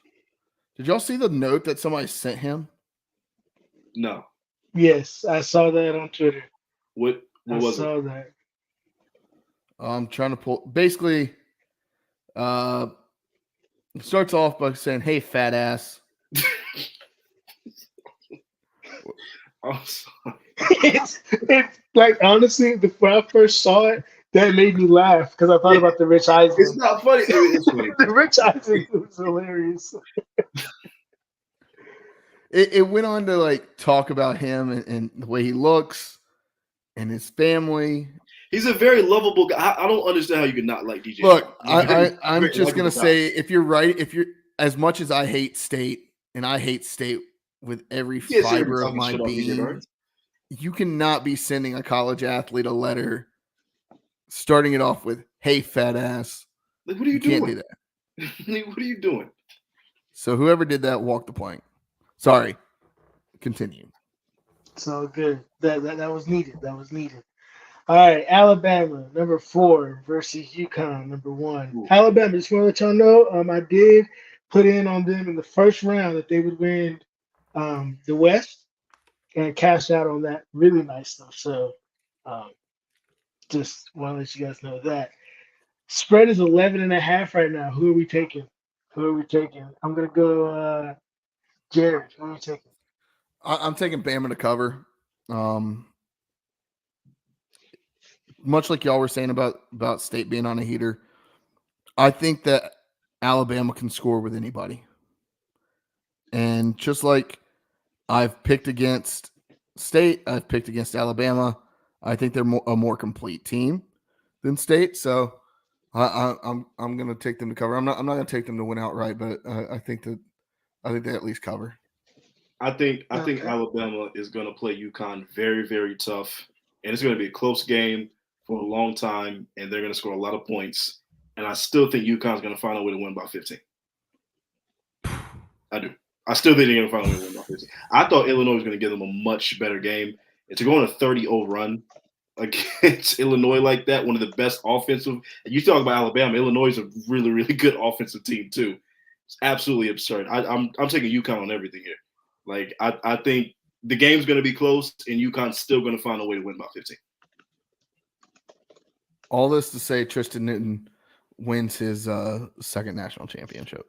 did y'all see the note that somebody sent him? No. Yes, I saw that on Twitter. What was it? I saw that. I'm trying to pull. Basically, it starts off by saying, "Hey, fat ass." It's like, honestly, when I first saw it, that made me laugh because I thought about the Rich Eisen. It's not funny. It's funny. The Rich Eisen was hilarious. It went on to like talk about him and the way he looks and his family. He's a very lovable guy. I don't understand how you could not like DJ. Look, I'm just gonna say, if you're as much as I hate State, and I hate State with every fiber of my being, you cannot be sending a college athlete a letter starting it off with, "Hey, fat ass." Like, what are you can't doing? do that. Like, what are you doing? So whoever did that walked the plank. Sorry. Continue. So good. That was needed. That was needed. All right, Alabama, number 4 versus UConn, number 1. Ooh. Alabama, just want to let y'all know, I did put in on them in the first round that they would win the West and cash out on that. Really nice stuff. So just want to let you guys know that. Spread is 11.5 right now. Who are we taking? I'm going to go Jared. Who are you taking? I'm taking Bama to cover. Much like y'all were saying about State being on a heater, I think that Alabama can score with anybody. And just like I've picked against State, I've picked against Alabama, I think they're a more complete team than State. So I'm going to take them to cover. I'm not going to take them to win outright, but I think they at least cover. I think Alabama is going to play UConn very, very tough, and it's going to be a close game for a long time, and they're going to score a lot of points. And I still think UConn's going to find a way to win by 15. I do. I still think they're going to find a way to win by 15. I thought Illinois was going to give them a much better game. And to go on a 30-0 run against Illinois like that, one of the best offensive – you talk about Alabama, Illinois is a really, really good offensive team too. It's absolutely absurd. I'm taking UConn on everything here. Like, I think the game's going to be close, and UConn's still going to find a way to win by 15. All this to say, Tristan Newton wins his second national championship.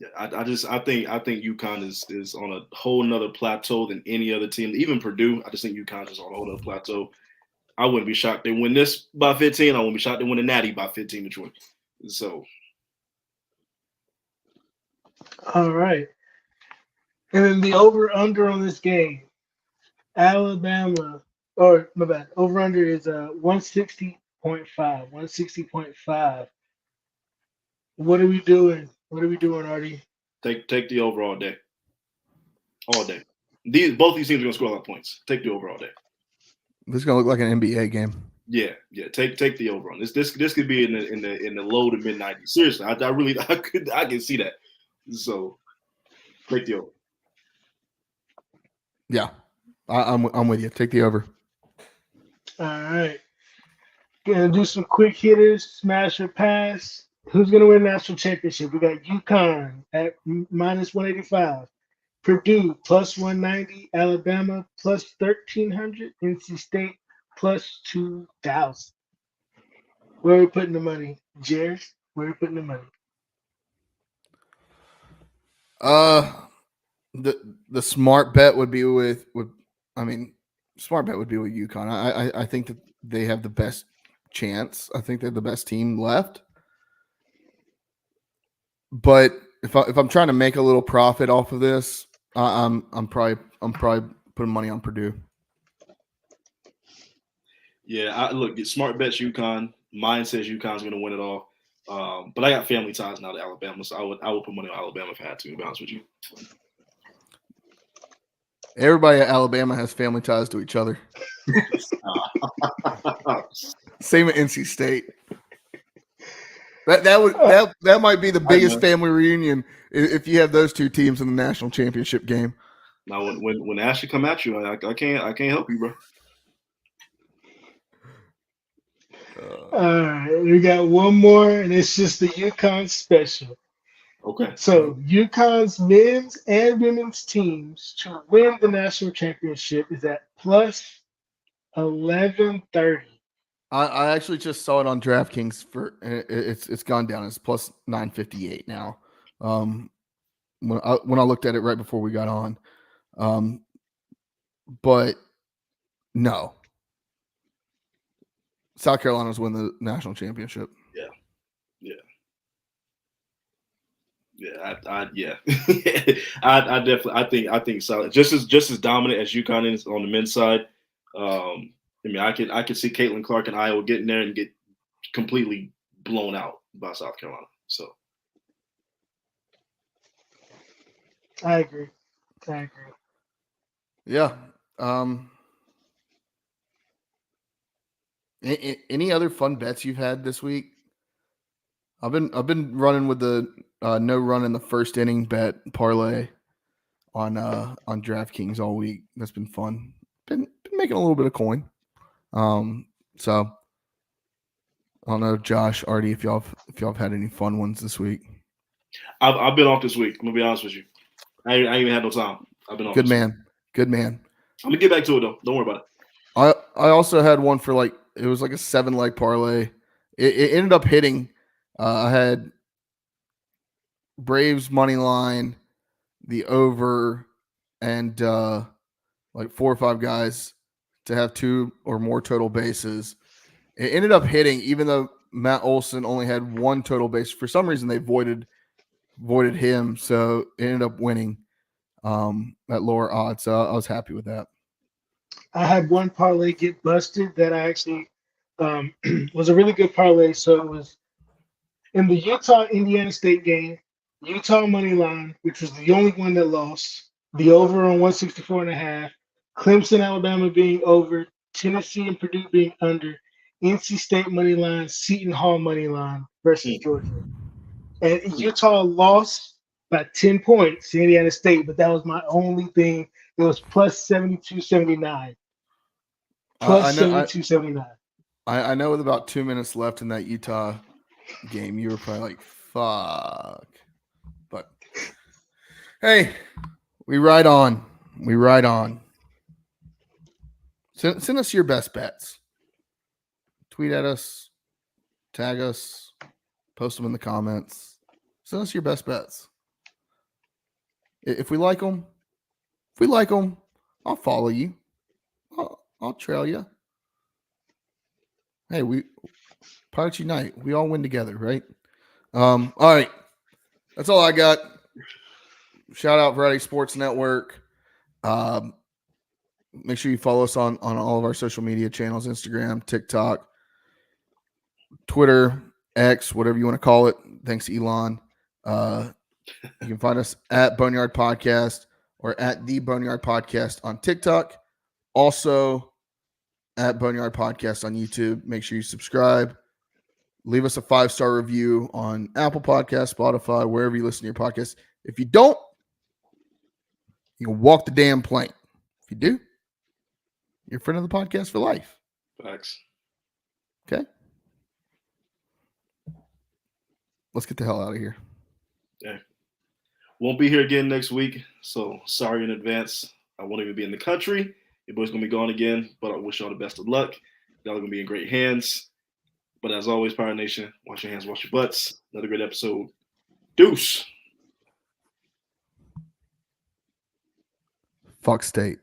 Yeah, I think UConn is on a whole nother plateau than any other team. Even Purdue, I just think UConn is on a whole nother plateau. I wouldn't be shocked they win this by 15. I wouldn't be shocked they win the Natty by 15 to 20. So. All right. And then the over-under on this game, Alabama, or my bad, over-under is 160.5. 160.5. What are we doing? Artie? Take the over all day. All day. Both these teams are going to score a lot of points. Take the over all day. This is going to look like an NBA game. Yeah. Take the over on this. This could be in the low to mid 90s. Seriously, I can see that. So take the over. Yeah, I'm with you. Take the over. All right. Gonna do some quick hitters, smash or pass. Who's gonna win national championship? We got UConn at minus 185, Purdue plus 190, Alabama plus 1,300, NC State plus 2,000. Where are we putting the money, Jared? Where are we putting the money? The smart bet would be with smart bet would be with UConn. I think that they have the best chance. I think they're the best team left. But if I'm trying to make a little profit off of this, I'm probably putting money on Purdue. Yeah, look, smart bets UConn. Mine says UConn's going to win it all. But I got family ties now to Alabama, so I would put money on Alabama if I had to be honest with you. Everybody at Alabama has family ties to each other. Same at NC State. That might be the biggest family reunion if you have those two teams in the national championship game. Now, when Ashley come at you, I can't help you, bro. All right, we got one more, and it's just the UConn special. Okay. So UConn's men's and women's teams to win the national championship is at plus 1130. I actually just saw it on DraftKings for it's gone down. It's plus 958 now. When I looked at it right before we got on, but no, South Carolina's win the national championship. I definitely I think South just as dominant as UConn is on the men's side. I could see Caitlin Clark and Iowa getting there and get completely blown out by South Carolina. So I agree. Yeah. Any other fun bets you've had this week? I've been running with the no run in the first inning bet parlay on DraftKings all week. That's been fun. Been making a little bit of coin. So I don't know, Josh, Artie, if y'all have had any fun ones this week. I've been off this week. I'm gonna be honest with you. I ain't even had no time. I've been off. Good man. Good man. I'm gonna get back to it though. Don't worry about it. I also had one for it was like a 7-leg parlay. It ended up hitting. I had Braves money line, the over, and like 4 or 5 guys to have 2 or more total bases. It ended up hitting, even though Matt Olson only had 1 total base. For some reason, they voided him, so it ended up winning at lower odds. So I was happy with that. I had one parlay get busted that I actually was a really good parlay. So it was in the Utah-Indiana State game, Utah money line, which was the only one that lost, the over on 164.5, Clemson, Alabama being over, Tennessee and Purdue being under, NC State money line, Seton Hall money line versus Georgia. And Utah lost by 10 points to Indiana State, but that was my only thing. It was plus 72.79. Plus 72.79. I know with about 2 minutes left in that Utah game, you were probably like, fuck. But hey, we ride on. We ride on. Send us your best bets. Tweet at us, tag us, post them in the comments. Send us your best bets. If we like them, I'll follow you. I'll trail you. Hey, we Pirates Unite. We all win together, right? All right. That's all I got. Shout out Variety Sports Network. Make sure you follow us on all of our social media channels, Instagram, TikTok, Twitter, X, whatever you want to call it. Thanks, Elon. You can find us at Boneyard Podcast or at the Boneyard Podcast on TikTok. Also at Boneyard Podcast on YouTube. Make sure you subscribe. Leave us a 5-star review on Apple Podcasts, Spotify, wherever you listen to your podcast. If you don't, you can walk the damn plank. If you do, you're a friend of the podcast for life. Facts. Okay. Let's get the hell out of here. Yeah. Won't be here again next week, so sorry in advance. I won't even be in the country. Your boy's going to be gone again, but I wish y'all the best of luck. Y'all are going to be in great hands. But as always, Pirate Nation, wash your hands, wash your butts. Another great episode. Deuce. Fuck State.